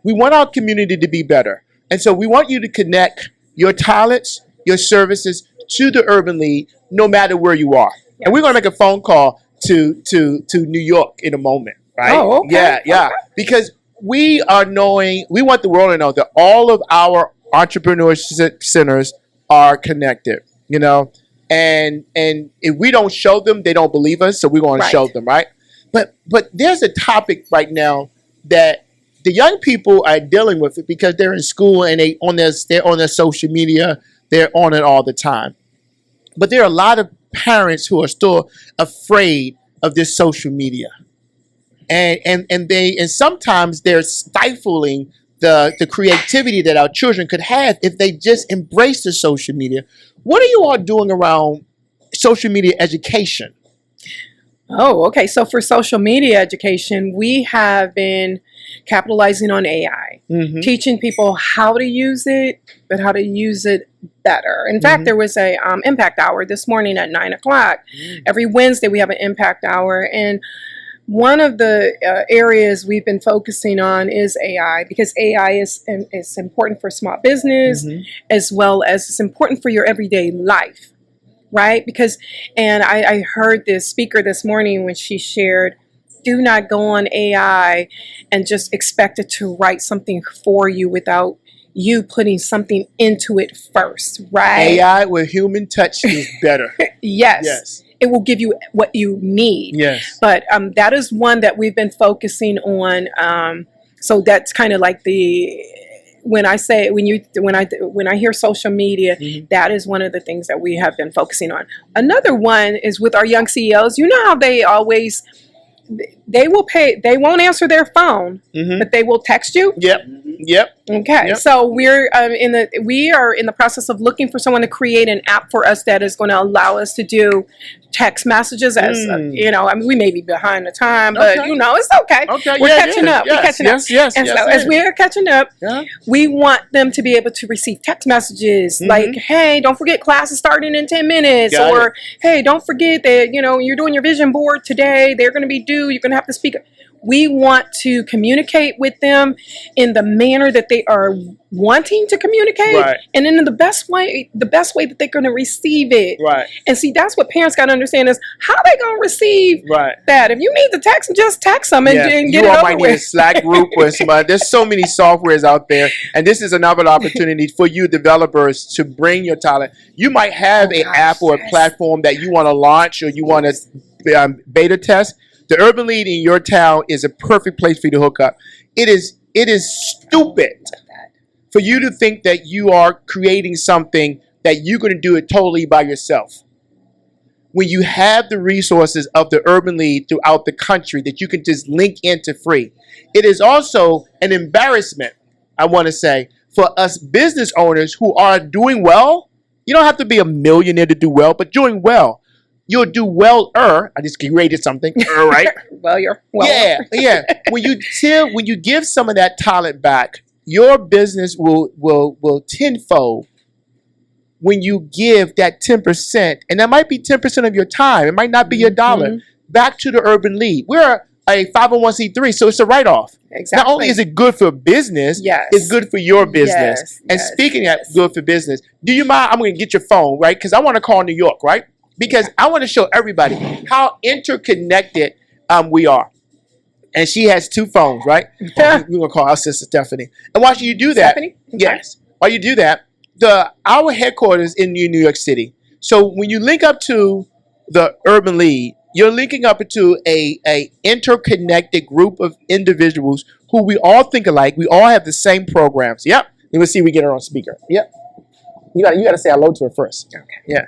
Speaker 1: We want our community to be better. And so we want you to connect your talents, your services to the Urban League, no matter where you are. Yes. And we're going to make a phone call to New York in a moment, right?
Speaker 2: Oh, okay.
Speaker 1: Yeah. Okay. Because we want the world to know that all of our entrepreneurship centers are connected, and if we don't show them, they don't believe us, so we're going to show them, right? But there's a topic right now that the young people are dealing with it because they're in school and they're on their social media, they're on it all the time. But there are a lot of parents who are still afraid of this social media. And sometimes they're stifling the creativity that our children could have if they just embrace the social media. What are you all doing around social media education?
Speaker 2: Oh, okay. So for social media education, we have been capitalizing on AI, teaching people how to use it, but how to use it better. In fact, there was a impact hour this morning at 9 o'clock. Every Wednesday we have an impact hour, and one of the areas we've been focusing on is AI, because AI is important for small business as well as it's important for your everyday life. Right? Because, and I heard this speaker this morning when she shared, do not go on AI and just expect it to write something for you without you putting something into it first, right?
Speaker 1: AI with human touch is better.
Speaker 2: Yes. It will give you what you need.
Speaker 1: Yes.
Speaker 2: But that is one that we've been focusing on. So that's kind of like when I hear social media, that is one of the things that we have been focusing on. Another one is with our young CEOs. You know how they won't answer their phone, but they will text you.
Speaker 1: Yep.
Speaker 2: Okay. So we are in the process of looking for someone to create an app for us that is going to allow us to do text messages as we may be behind the time, but it's okay. We're catching up. We're catching up. And so as we are catching up, we want them to be able to receive text messages like, hey, don't forget class is starting in 10 minutes, or hey, don't forget that you're doing your vision board today. They're going to be due. You're going to have to speak. We want to communicate with them in the manner that they are wanting to communicate, and in the best way that they're going to receive it. Right. And see, that's what parents got to understand is how they going to receive that. If you need to text them, just text them and get it over with. You all might need a Slack group with somebody. There's so many softwares out there, and this is another opportunity for you developers to bring your talent. You might have an app or a platform that you want to launch or you want to beta test. The Urban League in your town is a perfect place for you to hook up. It is stupid for you to think that you are creating something that you're going to do it totally by yourself. When you have the resources of the Urban League throughout the country that you can just link into free. It is also an embarrassment, I want to say, for us business owners who are doing well. You don't have to be a millionaire to do well, but doing well. You'll do well-er. I just created something. Right? Yeah. When you give some of that talent back, your business will tenfold. When you give that 10%, and that might be 10% of your time, it might not be your dollar, back to the Urban League. We're a 501c3, so it's a write-off. Exactly. Not only is it good for business, it's good for your business. And speaking of good for business, do you mind? I'm going to get your phone, right? Because I want to call New York, right? Because I want to show everybody how interconnected we are. And she has 2 phones, right? We're going to call our sister Stephanie. And while you do that, while you do that, our headquarters in New York City. So when you link up to the Urban League, you're linking up to a interconnected group of individuals who we all think alike. We all have the same programs. Yep. Let's see if we get her on speaker. Yep. You got to say hello to her first. Okay. Yeah.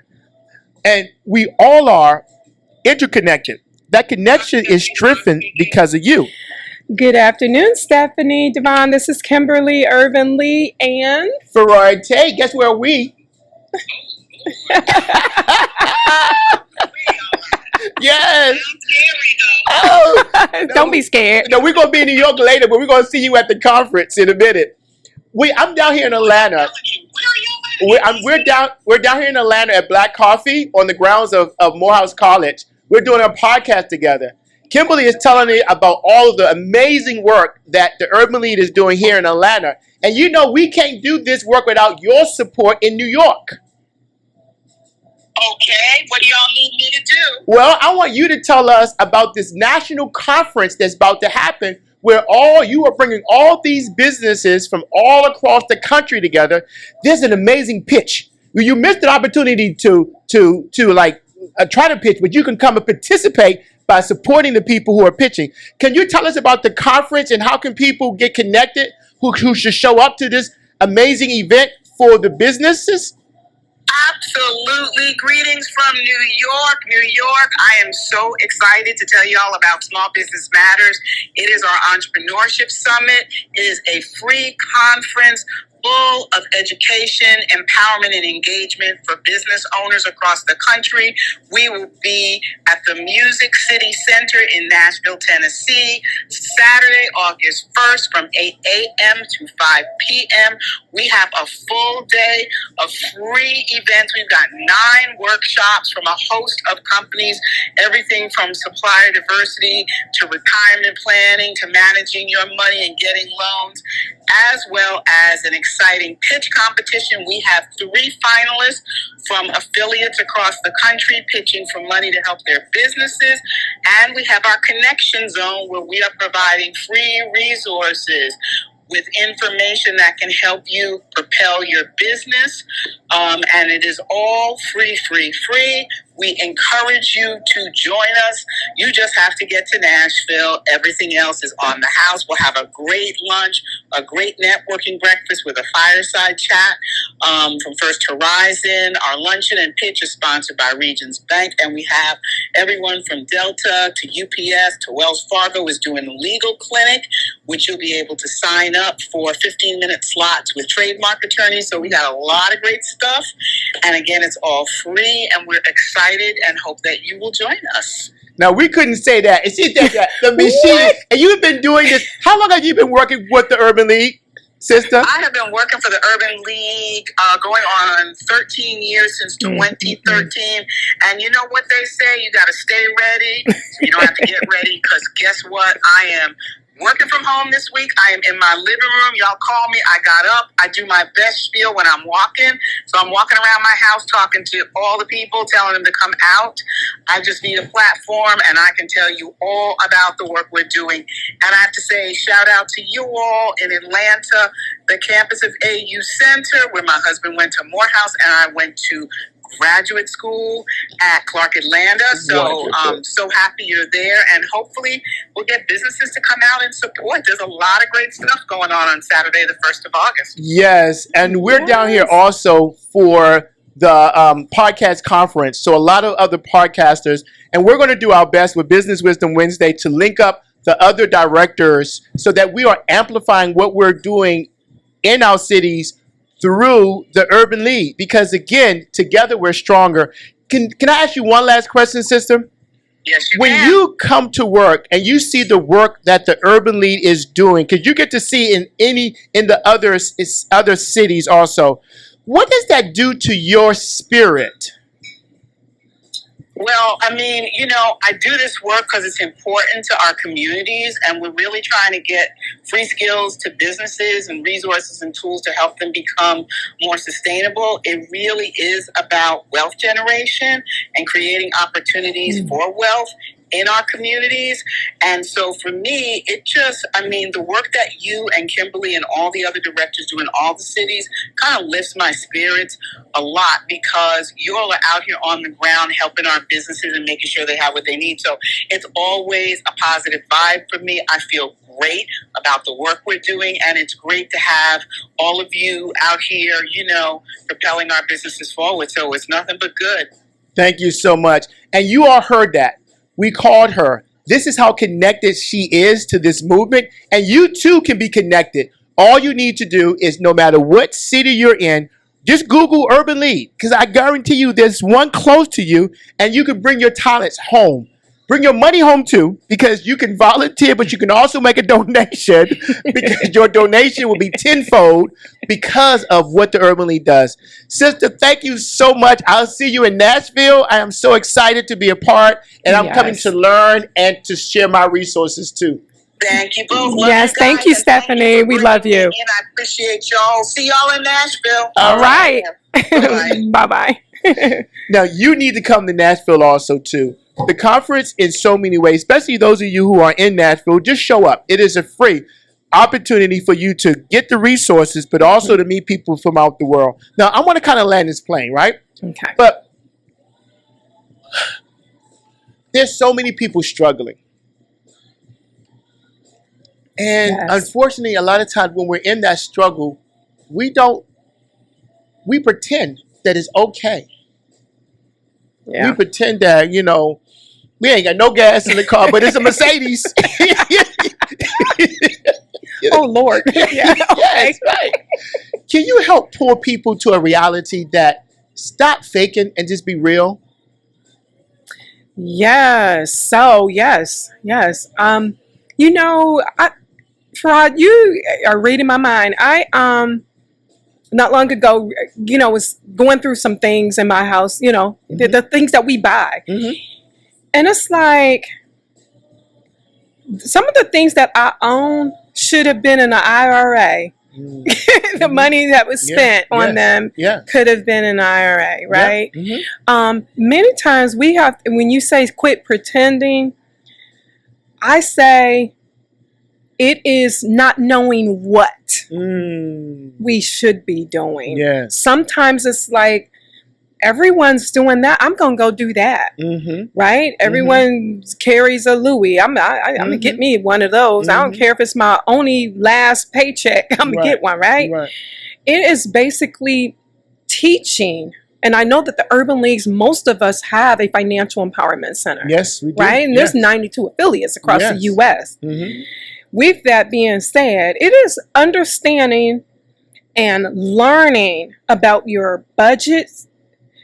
Speaker 2: And we all are interconnected. That connection is strengthened because of you. Good afternoon, Stephanie, Devon. This is Kimberly Irving Lee and
Speaker 1: Furard Tate. Guess where we? Yes.
Speaker 2: Oh, don't be scared.
Speaker 1: No, we're gonna be in New York later, but we're gonna see you at the conference in a minute. I'm down here in Atlanta. We're down here in Atlanta at Black Coffee on the grounds of Morehouse College. We're doing a podcast together. Kimberly is telling me about all of the amazing work that the Urban League is doing here in Atlanta. And we can't do this work without your support in New York.
Speaker 3: Okay, what do y'all need me to do?
Speaker 1: Well, I want you to tell us about this national conference that's about to happen, where you are bringing all these businesses from all across the country together. There's an amazing pitch. You missed an opportunity to try to pitch, but you can come and participate by supporting the people who are pitching. Can you tell us about the conference and how can people get connected who should show up to this amazing event for the businesses?
Speaker 3: Absolutely. Greetings from New York. New York, I am so excited to tell you all about Small Business Matters. It is our Entrepreneurship Summit. It is a free conference full of education, empowerment, and engagement for business owners across the country. We will be at the Music City Center in Nashville, Tennessee, Saturday, August 1st from 8 a.m. to 5 p.m. We have a full day of free events. We've got 9 workshops from a host of companies, everything from supplier diversity to retirement planning to managing your money and getting loans, as well as an exciting pitch competition. We have 3 finalists from affiliates across the country pitching for money to help their businesses. And we have our connection zone where we are providing free resources with information that can help you propel your business. And it is all free. We encourage you to join us. You just have to get to Nashville. Everything else is on the house. We'll have a great lunch, a great networking breakfast with a fireside chat from First Horizon. Our luncheon and pitch is sponsored by Regions Bank. And we have everyone from Delta to UPS to Wells Fargo is doing the legal clinic, which you'll be able to sign up for 15-minute slots with trademark attorneys. So we got a lot of great stuff. And again, it's all free, and we're excited and hope that you will join us.
Speaker 1: Now, we couldn't say that. It's just that the machine, and you've been doing this. How long have you been working with the Urban League, sister?
Speaker 3: I have been working for the Urban League going on 13 years since 2013. And you know what they say, you got to stay ready. You don't have to get ready because guess what? I am working from home this week. I am in my living room. Y'all call me. I got up. I do my best spiel when I'm walking. So I'm walking around my house talking to all the people, telling them to come out. I just need a platform, and I can tell you all about the work we're doing. And I have to say, shout out to you all in Atlanta, the campus of AU Center, where my husband went to Morehouse, and I went to graduate school at Clark Atlanta. So I'm so happy you're there, and hopefully we'll get businesses to come out and support. There's a lot of great stuff going on Saturday, the 1st of August.
Speaker 1: Yes, and we're down here also for the podcast conference. So a lot of other podcasters, and we're going to do our best with Business Wisdom Wednesday to link up the other directors so that we are amplifying what we're doing in our cities through the Urban League, because again, together we're stronger. Can I ask you one last question, sister?
Speaker 3: Yes, you
Speaker 1: when
Speaker 3: can.
Speaker 1: you come to work and you see the work that the Urban League is doing, because you get to see in the other cities also, what does that do to your spirit?
Speaker 3: Well, I mean, I do this work because it's important to our communities, and we're really trying to get free skills to businesses and resources and tools to help them become more sustainable. It really is about wealth generation and creating opportunities for wealth in our communities. And so for me, the work that you and Kimberly and all the other directors do in all the cities kind of lifts my spirits a lot, because you all are out here on the ground helping our businesses and making sure they have what they need. So it's always a positive vibe for me. I feel great about the work we're doing, and it's great to have all of you out here, propelling our businesses forward. So it's nothing but good.
Speaker 1: Thank you so much. And you all heard that. We called her. This is how connected she is to this movement. And you too can be connected. All you need to do is, no matter what city you're in, just Google Urban League, because I guarantee you there's one close to you, and you can bring your talents home. Bring your money home too, because you can volunteer, but you can also make a donation, because your donation will be tenfold because of what the Urban League does. Sister, thank you so much. I'll see you in Nashville. I am so excited to be a part, and I'm coming to learn and to share my resources too.
Speaker 3: Thank you both. Love
Speaker 2: Yes,
Speaker 3: you guys,
Speaker 2: thank you,
Speaker 3: and
Speaker 2: Stephanie.
Speaker 3: thank you for
Speaker 2: We love
Speaker 3: bringing
Speaker 2: you.
Speaker 3: me in. I appreciate y'all. See y'all in Nashville.
Speaker 2: All right.
Speaker 3: Bye-bye.
Speaker 2: Bye-bye.
Speaker 1: Now, you need to come to Nashville also too. The conference, in so many ways, especially those of you who are in Nashville, just show up. It is a free opportunity for you to get the resources, but also to meet people from out the world. Now, I want to kind of land this plane, right?
Speaker 2: Okay.
Speaker 1: But there's so many people struggling. And unfortunately, a lot of times when we're in that struggle, we pretend that it's okay.
Speaker 2: Yeah.
Speaker 1: We pretend that, we ain't got no gas in the car, but it's a Mercedes.
Speaker 2: Oh, Lord. Yeah.
Speaker 1: Yes, right. Can you help poor people to a reality that stop faking and just be real?
Speaker 2: Yes. So, yes. Furard, you are reading my mind. I, not long ago, was going through some things in my house, the things that we buy.
Speaker 1: Mm-hmm.
Speaker 2: And it's like, some of the things that I own should have been in an IRA. Mm-hmm. The money that was spent on them could have been an IRA, right? Yeah. Mm-hmm. Many times when you say quit pretending, I say it is not knowing what we should be doing.
Speaker 1: Yes.
Speaker 2: Sometimes it's like, everyone's doing that, I'm going to go do that. Mm-hmm. Right? Mm-hmm. Everyone carries a Louis. I'm going to get me one of those. Mm-hmm. I don't care if it's my only last paycheck. I'm going to get one, right? It is basically teaching. And I know that the Urban Leagues, most of us have a financial empowerment center.
Speaker 1: Yes, we do.
Speaker 2: Right? And there's 92 affiliates across the U.S. Mm-hmm. With that being said, it is understanding and learning about your budgets,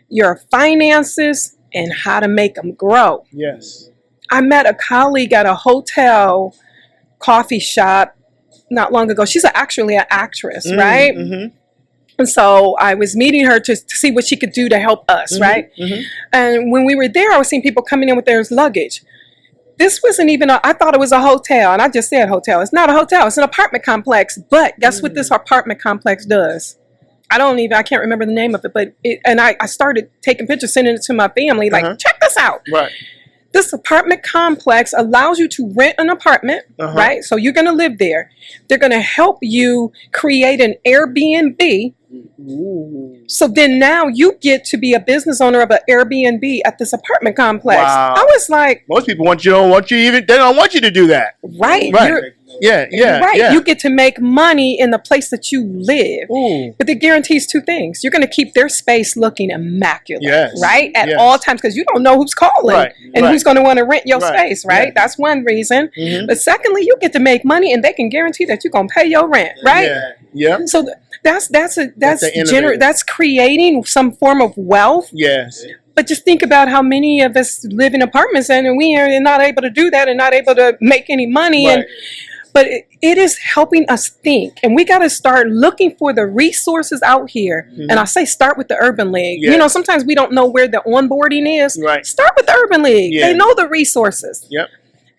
Speaker 2: your finances, and how to make them grow.
Speaker 1: Yes.
Speaker 2: I met a colleague at a hotel coffee shop not long ago. She's actually an actress, right? Mm-hmm. And so I was meeting her to see what she could do to help us, right? Mm-hmm. And when we were there, I was seeing people coming in with their luggage. This wasn't even I thought it was a hotel, and I just said hotel. It's not a hotel. It's an apartment complex. But guess what this apartment complex does? I can't remember the name of it, but I started taking pictures, sending it to my family, like, check this out.
Speaker 1: Right.
Speaker 2: This apartment complex allows you to rent an apartment, right? So you're going to live there. They're going to help you create an Airbnb. Ooh. So then now you get to be a business owner of an Airbnb at this apartment complex. Wow. I was like,
Speaker 1: most people they don't want you to do that.
Speaker 2: Right.
Speaker 1: Right. Right.
Speaker 2: Yeah. You get to make money in the place that you live. Ooh. But it guarantees two things. You're going to keep their space looking immaculate, right? At all times, because you don't know who's calling and who's going to want to rent your space, right? Yeah. That's one reason. Mm-hmm. But secondly, you get to make money and they can guarantee that you're going to pay your rent, right?
Speaker 1: Yeah.
Speaker 2: So that's creating some form of wealth.
Speaker 1: Yes.
Speaker 2: But just think about how many of us live in apartments and we are not able to do that and not able to make any money. Right. But it is helping us think. And we got to start looking for the resources out here. Mm-hmm. And I say start with the Urban League. Yes. Sometimes we don't know where the onboarding is. Right. Start with the Urban League. Yeah. They know the resources.
Speaker 1: Yep.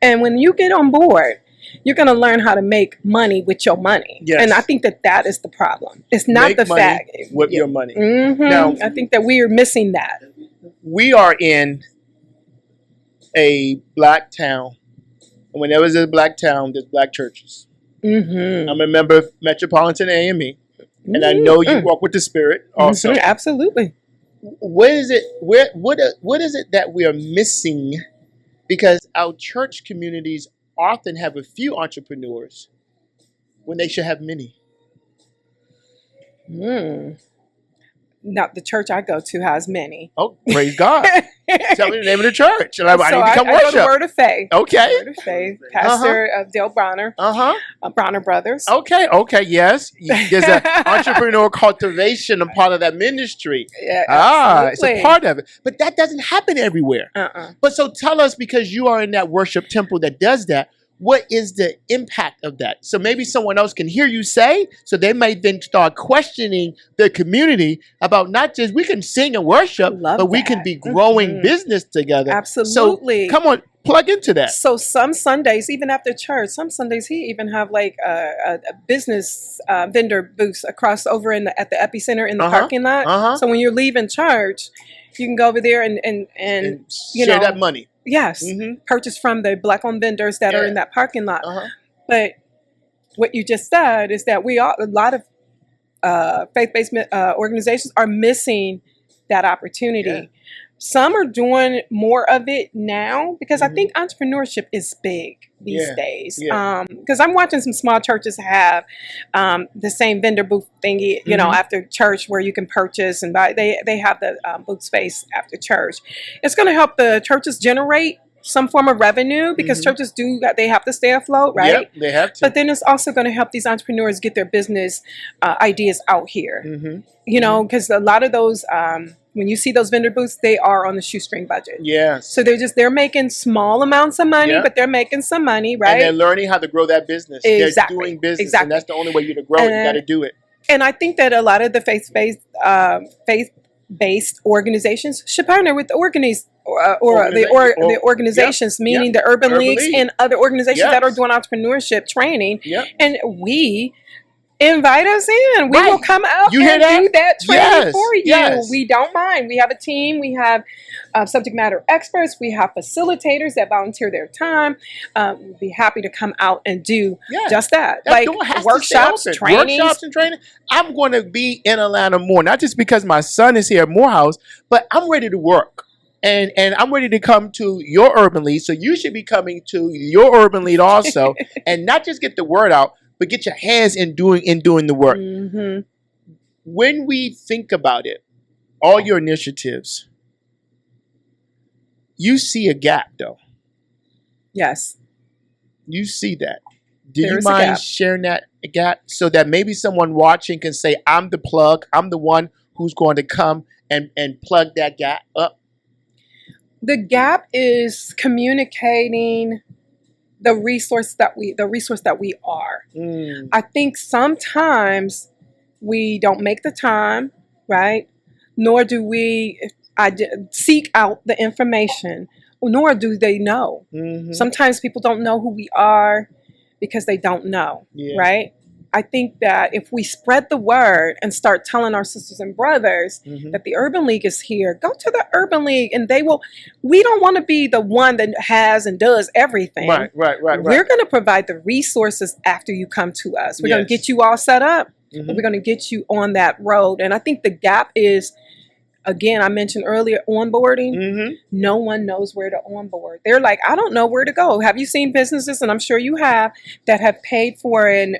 Speaker 2: And when you get on board, you're going to learn how to make money with your money. Yes. And I think that is the problem. It's not
Speaker 1: make
Speaker 2: the
Speaker 1: money
Speaker 2: fact.
Speaker 1: With your money.
Speaker 2: Mm-hmm. Now, I think that we are missing that.
Speaker 1: We are in a black town. And whenever there's a black town, there's black churches. Mm-hmm. I'm a member of Metropolitan AME. Mm-hmm. And I know you walk with the Spirit also.
Speaker 2: Mm-hmm. Absolutely.
Speaker 1: What is it that we are missing? Because our church communities often have a few entrepreneurs when they should have many.
Speaker 2: Now, the church I go to has many.
Speaker 1: Oh, praise God. Tell me the name of the church. I need to come worship.
Speaker 2: I go to Word of Faith.
Speaker 1: Okay.
Speaker 2: Word of Faith. Pastor Dale Bronner. Bronner Brothers.
Speaker 1: Okay. Yes. There's an entrepreneur cultivation, a part of that ministry.
Speaker 2: Yeah,
Speaker 1: it's a part of it. But that doesn't happen everywhere. But so tell us, because you are in that worship temple that does that, what is the impact of that? So maybe someone else can hear you say, so they may then start questioning their community about not just we can sing and worship, but we can be growing business together.
Speaker 2: Absolutely.
Speaker 1: So come on, plug into that.
Speaker 2: So some Sundays, even after church, some Sundays he even have like a business vendor booths across over at the Epicenter in the parking lot. So when you're leaving church, you can go over there and
Speaker 1: share that money.
Speaker 2: Yes, purchase from the Black-owned vendors that are in that parking lot. But what you just said is that a lot of faith-based organizations are missing that opportunity. Some are doing more of it now because I think entrepreneurship is big these days. Because I'm watching some small churches have the same vendor booth thingy, you know, after church where you can purchase and buy. They have the booth space after church. It's going to help the churches generate some form of revenue because churches they have to stay afloat, right?
Speaker 1: Yep, they have to.
Speaker 2: But then it's also going to help these entrepreneurs get their business ideas out here. You know, because a lot of those, when you see those vendor booths, they are on the shoestring budget.
Speaker 1: Yes.
Speaker 2: So they're making small amounts of money, but they're making some money, right?
Speaker 1: And they're learning how to grow that business.
Speaker 2: Exactly.
Speaker 1: They're doing business,
Speaker 2: Exactly.
Speaker 1: and that's the only way you to grow it. You got to do it.
Speaker 2: And I think that a lot of the faith-based organizations should partner with the organizations, meaning the Urban Leagues and other organizations that are doing entrepreneurship training. And we invite us in. We will come out and do that training for you. We don't mind. We have a team. We have subject matter experts. We have facilitators that volunteer their time. We'd be happy to come out and do just that. Like workshops, training.
Speaker 1: Workshops and training. I'm going to be in Atlanta more, not just because my son is here at Morehouse, but I'm ready to work. And I'm ready to come to your Urban League. So you should be coming to your Urban League also, and not just get the word out, but get your hands in doing the work. When we think about it, all your initiatives, you see a gap, though.
Speaker 2: Yes.
Speaker 1: You see that. Do you mind sharing that gap so that maybe someone watching can say, I'm the plug, I'm the one who's going to come and plug that gap up?
Speaker 2: The gap is communicating the resource that we are. I think sometimes we don't make the time, right? Nor do we seek out the information, nor do they know. Sometimes people don't know who we are because they don't know, right? I think that if we spread the word and start telling our sisters and brothers that the Urban League is here, go to the Urban League and we don't want to be the one that has and does everything.
Speaker 1: Right.
Speaker 2: We're going to provide the resources after you come to us. We're going to get you all set up. We're going to get you on that road. And I think the gap is, again, I mentioned earlier, onboarding. No one knows where to onboard. They're like, I don't know where to go. Have you seen businesses, and I'm sure you have, that have paid for an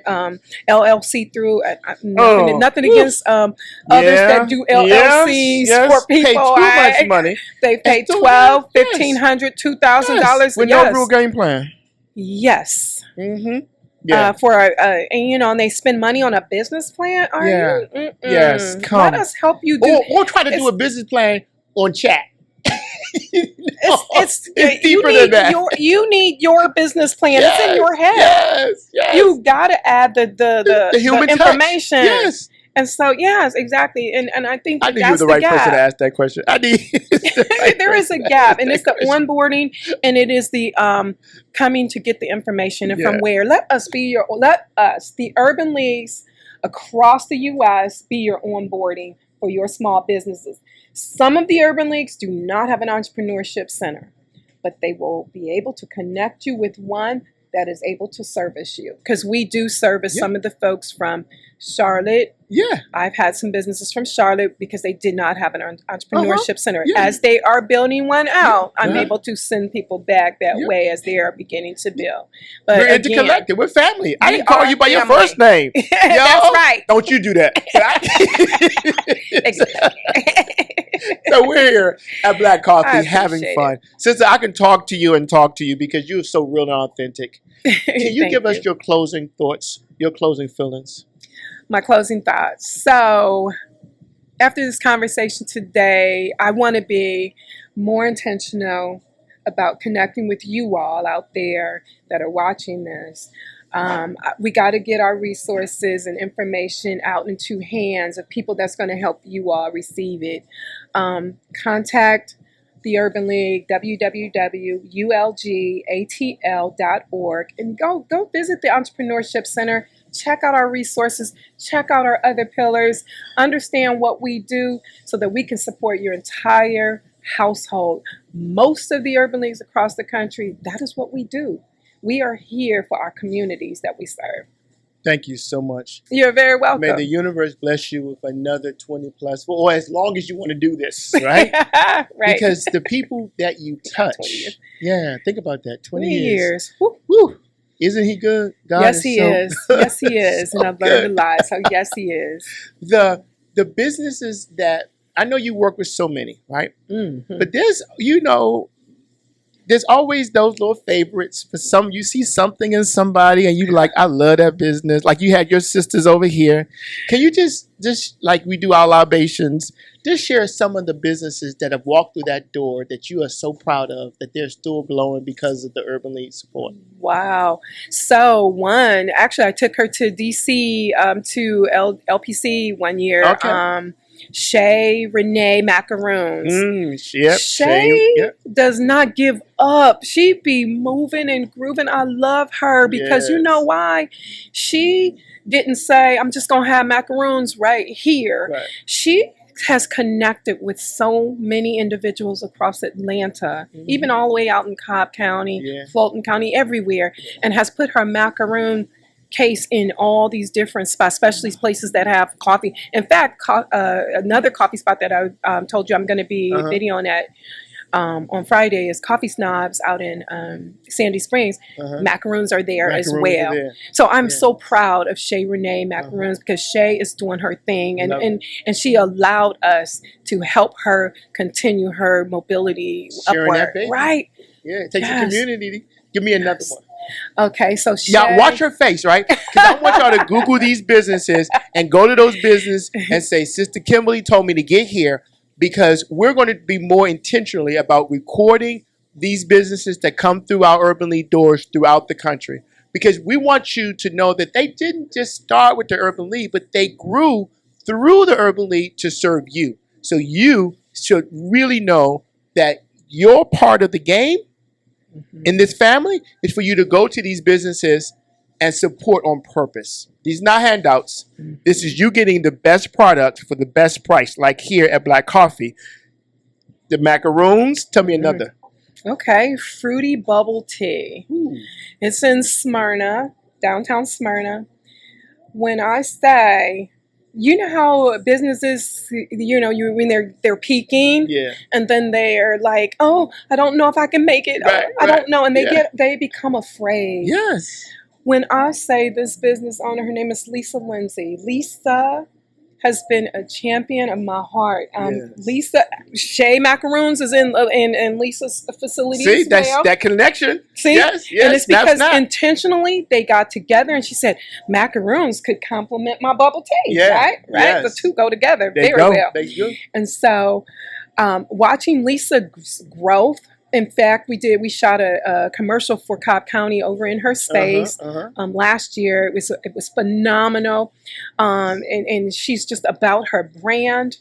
Speaker 2: LLC through, nothing against others that do LLCs for people.
Speaker 1: Pay too much money.
Speaker 2: They pay $1,200, $1,500, $2,000.
Speaker 1: With no real game plan.
Speaker 2: Yes.
Speaker 1: And
Speaker 2: they spend money on a business plan.
Speaker 1: Yes, come.
Speaker 2: Let us help you do.
Speaker 1: Or try to do a business plan on chat.
Speaker 2: It's
Speaker 1: deeper than that.
Speaker 2: You need your business plan. It's in your head.
Speaker 1: Yes.
Speaker 2: You got to add the
Speaker 1: human
Speaker 2: information.
Speaker 1: Touch. Yes.
Speaker 2: And so, yes, exactly. And I think
Speaker 1: I knew you were the right person to ask that question.
Speaker 2: There is a gap, and it's the onboarding, and it is the coming to get the information and from where. Let us, the Urban Leagues across the U.S., be your onboarding for your small businesses. Some of the Urban Leagues do not have an entrepreneurship center, but they will be able to connect you with one that is able to service you. Because we do service some of the folks from Charlotte. I've had some businesses from Charlotte because they did not have an entrepreneurship center. As they are building one out, I'm able to send people back that way as they are beginning to build. But
Speaker 1: we're interconnected. We're family. I didn't call you by your first name.
Speaker 2: That's right.
Speaker 1: Don't you do that. So we're here at Black Coffee having fun. Sister, I can talk to you because you're so real and authentic. Can you give us your closing thoughts, your closing feelings?
Speaker 2: My closing thoughts. So after this conversation today, I want to be more intentional about connecting with you all out there that are watching this. We got to get our resources and information out into hands of people that's going to help you all receive it. Contact the Urban League, www.ulgatl.org, and go visit the Entrepreneurship Center. Check out our resources, check out our other pillars, understand what we do so that we can support your entire household. Most of the Urban Leagues across the country, that is what we do. We are here for our communities that we serve.
Speaker 1: Thank you so much.
Speaker 2: You're very welcome.
Speaker 1: May the universe bless you with another 20 plus, or as long as you want to do this, right?
Speaker 2: Right.
Speaker 1: Because the people that you touch, think about that, 20 years.
Speaker 2: Woo.
Speaker 1: Woo. Isn't he good? God
Speaker 2: yes,
Speaker 1: is
Speaker 2: he
Speaker 1: so
Speaker 2: is. Yes, he is.
Speaker 1: so
Speaker 2: and I've learned a lot. So yes, he is.
Speaker 1: The businesses that, I know you work with so many, right?
Speaker 2: Mm-hmm.
Speaker 1: But there's always those little favorites. For some, you see something in somebody and you like, I love that business. Like you had your sisters over here. Can you just like we do our libations, just share some of the businesses that have walked through that door that you are so proud of, that they're still glowing because of the Urban League support?
Speaker 2: Wow. So actually I took her to DC to LPC one year.
Speaker 1: Okay.
Speaker 2: Shay Renee Macaroons.
Speaker 1: Shay
Speaker 2: does not give up. She be moving and grooving. I love her because you know why? She didn't say, I'm just going to have macaroons right here.
Speaker 1: Right.
Speaker 2: She has connected with so many individuals across Atlanta, even all the way out in Cobb County, Fulton County, everywhere, and has put her macaroon case in all these different spots, especially places that have coffee. In fact, another coffee spot that I told you I'm going to be videoing at on Friday is Coffee Snobs out in Sandy Springs. Macaroons are there as well. So I'm so proud of Shay Renee Macaroons because Shay is doing her thing, and she allowed us to help her continue her mobility upward. Right?
Speaker 1: Yeah, it takes a community. Give me another one.
Speaker 2: Okay, so Shay.
Speaker 1: Yeah, watch her face, right? Because I want y'all to Google these businesses and go to those businesses and say, Sister Kimberly told me to get here, because we're going to be more intentionally about recording these businesses that come through our Urban League doors throughout the country. Because we want you to know that they didn't just start with the Urban League, but they grew through the Urban League to serve you. So you should really know that your part of the game in this family is for you to go to these businesses and support on purpose. These are not handouts. This is you getting the best product for the best price, like here at Black Coffee. The macaroons, tell me another.
Speaker 2: Okay, Fruity Bubble Tea. It's in Smyrna, downtown Smyrna. When I say, you know how businesses, when they're peaking, and then they're like, oh, I don't know if I can make it. I don't know, and they become afraid.
Speaker 1: Yes.
Speaker 2: When I say this business owner, her name is Lisa Lindsay. Lisa has been a champion of my heart. Lisa, Shay Macaroons is in Lisa's facility.
Speaker 1: See, that's that connection.
Speaker 2: See?
Speaker 1: Yes,
Speaker 2: and it's because intentionally they got together and she said, macaroons could complement my bubble tea, right? Right? The two go together very well.
Speaker 1: They go.
Speaker 2: And so watching Lisa's growth, in fact, we shot a commercial for Cobb County over in her space last year. It was phenomenal, and she's just about her brand.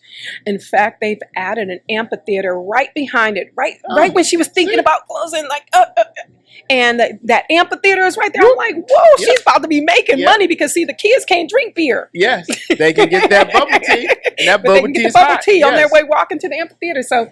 Speaker 2: In fact, they've added an amphitheater right behind it, right when she was thinking about closing, like and that amphitheater is right there. I'm like, whoa, she's about to be making money because the kids can't drink beer.
Speaker 1: Yes, they can get that bubble tea, and that
Speaker 2: bubble tea is hot. On their way walking to the amphitheater. So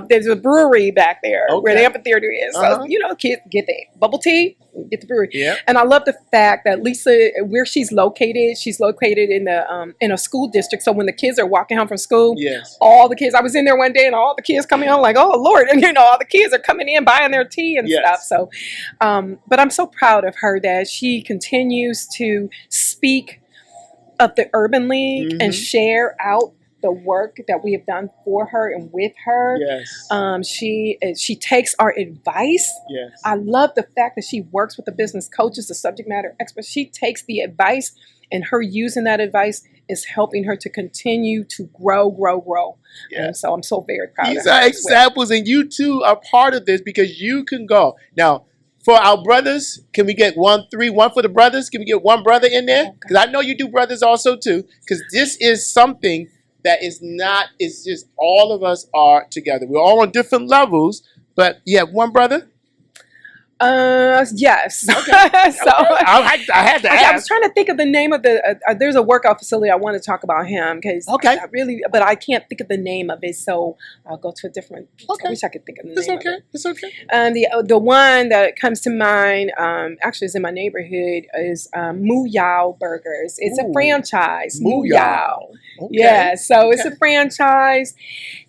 Speaker 2: there's a brewery back there where the amphitheater is. So kids get the bubble tea, get the brewery. And I love the fact that Lisa, where she's located in a school district. So when the kids are walking home from school, all the kids. I was in there one day and all the kids coming on like, oh Lord, and all the kids are coming in buying their tea and stuff. So, but I'm so proud of her that she continues to speak of the Urban League and share out the work that we have done for her and with her. She takes our advice. I love the fact that she works with the business coaches, the subject matter experts. She takes the advice, and her using that advice is helping her to continue to grow. And so I'm so very proud of her.
Speaker 1: These are examples, and you too are part of this because you can go. Now, for our brothers, can we get one for the brothers? Can we get one brother in there? Because I know you do brothers also too, because this is something that is not, it's just all of us are together. We're all on different levels, but you have one brother?
Speaker 2: Yes.
Speaker 1: Okay.
Speaker 2: So
Speaker 1: I had to
Speaker 2: I was
Speaker 1: ask.
Speaker 2: trying to think of the name of the. There's a workout facility I want to talk about him because
Speaker 1: Okay.
Speaker 2: but I can't think of the name of it. So I'll go to a different.
Speaker 1: Okay.
Speaker 2: I wish I could think of the
Speaker 1: It's
Speaker 2: name.
Speaker 1: okay.
Speaker 2: Of it.
Speaker 1: It's okay.
Speaker 2: The one that comes to mind, actually, is in my neighborhood is Moo Yao Burgers. It's
Speaker 1: Ooh.
Speaker 2: a franchise.
Speaker 1: Moo Yao. Okay.
Speaker 2: Yeah, so it's
Speaker 1: Okay.
Speaker 2: a franchise.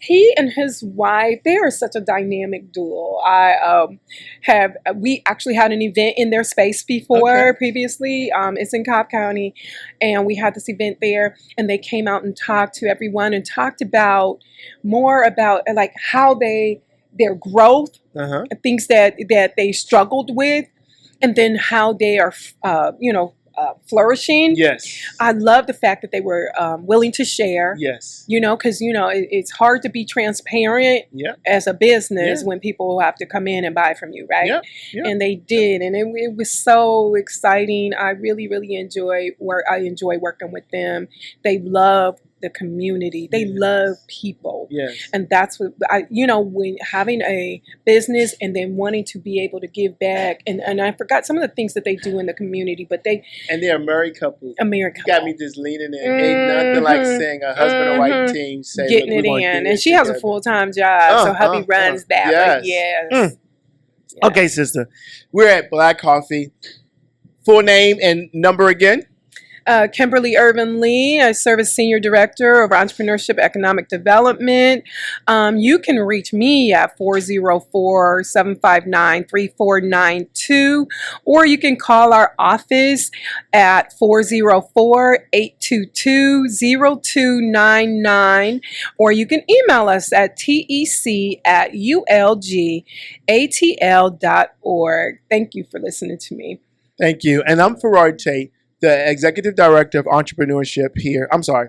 Speaker 2: He and his wife, they are such a dynamic duo. We actually had an event in their space before, previously. It's in Cobb County, and we had this event there, and they came out and talked to everyone and talked about more about like how their growth, things that they struggled with, and then how they are, flourishing.
Speaker 1: Yes.
Speaker 2: I love the fact that they were willing to share.
Speaker 1: Yes.
Speaker 2: Because it's hard to be transparent as a business when people have to come in and buy from you, right?
Speaker 1: Yeah. Yeah.
Speaker 2: And they did, and it was so exciting. I really, really enjoy working with them. They love the community. They love people.
Speaker 1: Yes.
Speaker 2: And that's what when having a business and then wanting to be able to give back, and I forgot some of the things that they do in the community, but
Speaker 1: they're a married couple.
Speaker 2: America.
Speaker 1: You got me just leaning in. Ain't nothing like saying a husband and wife team say,
Speaker 2: getting
Speaker 1: "Look,
Speaker 2: it
Speaker 1: we're gonna
Speaker 2: in.
Speaker 1: do
Speaker 2: And
Speaker 1: this
Speaker 2: she has a
Speaker 1: together."
Speaker 2: full-time job, so hubby runs that.
Speaker 1: Yes.
Speaker 2: But yes.
Speaker 1: Yeah. Okay, sister. We're at Black Coffee. Full name and number again?
Speaker 2: Kimberly Irving Lee. I serve as Senior Director of Entrepreneurship Economic Development. You can reach me at 404-759-3492, or you can call our office at 404-822-0299, or you can email us at tec@ulgatl.org. Thank you for listening to me.
Speaker 1: Thank you. And I'm Furard Tate, the Executive Director of Entrepreneurship here. I'm sorry,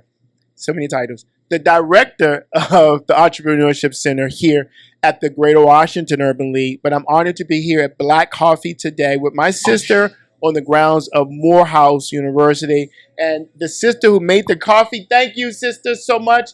Speaker 1: so many titles. The Director of the Entrepreneurship Center here at the Greater Washington Urban League. But I'm honored to be here at Black Coffee today with my sister on the grounds of Morehouse University. And the sister who made the coffee, thank you, sister, so much.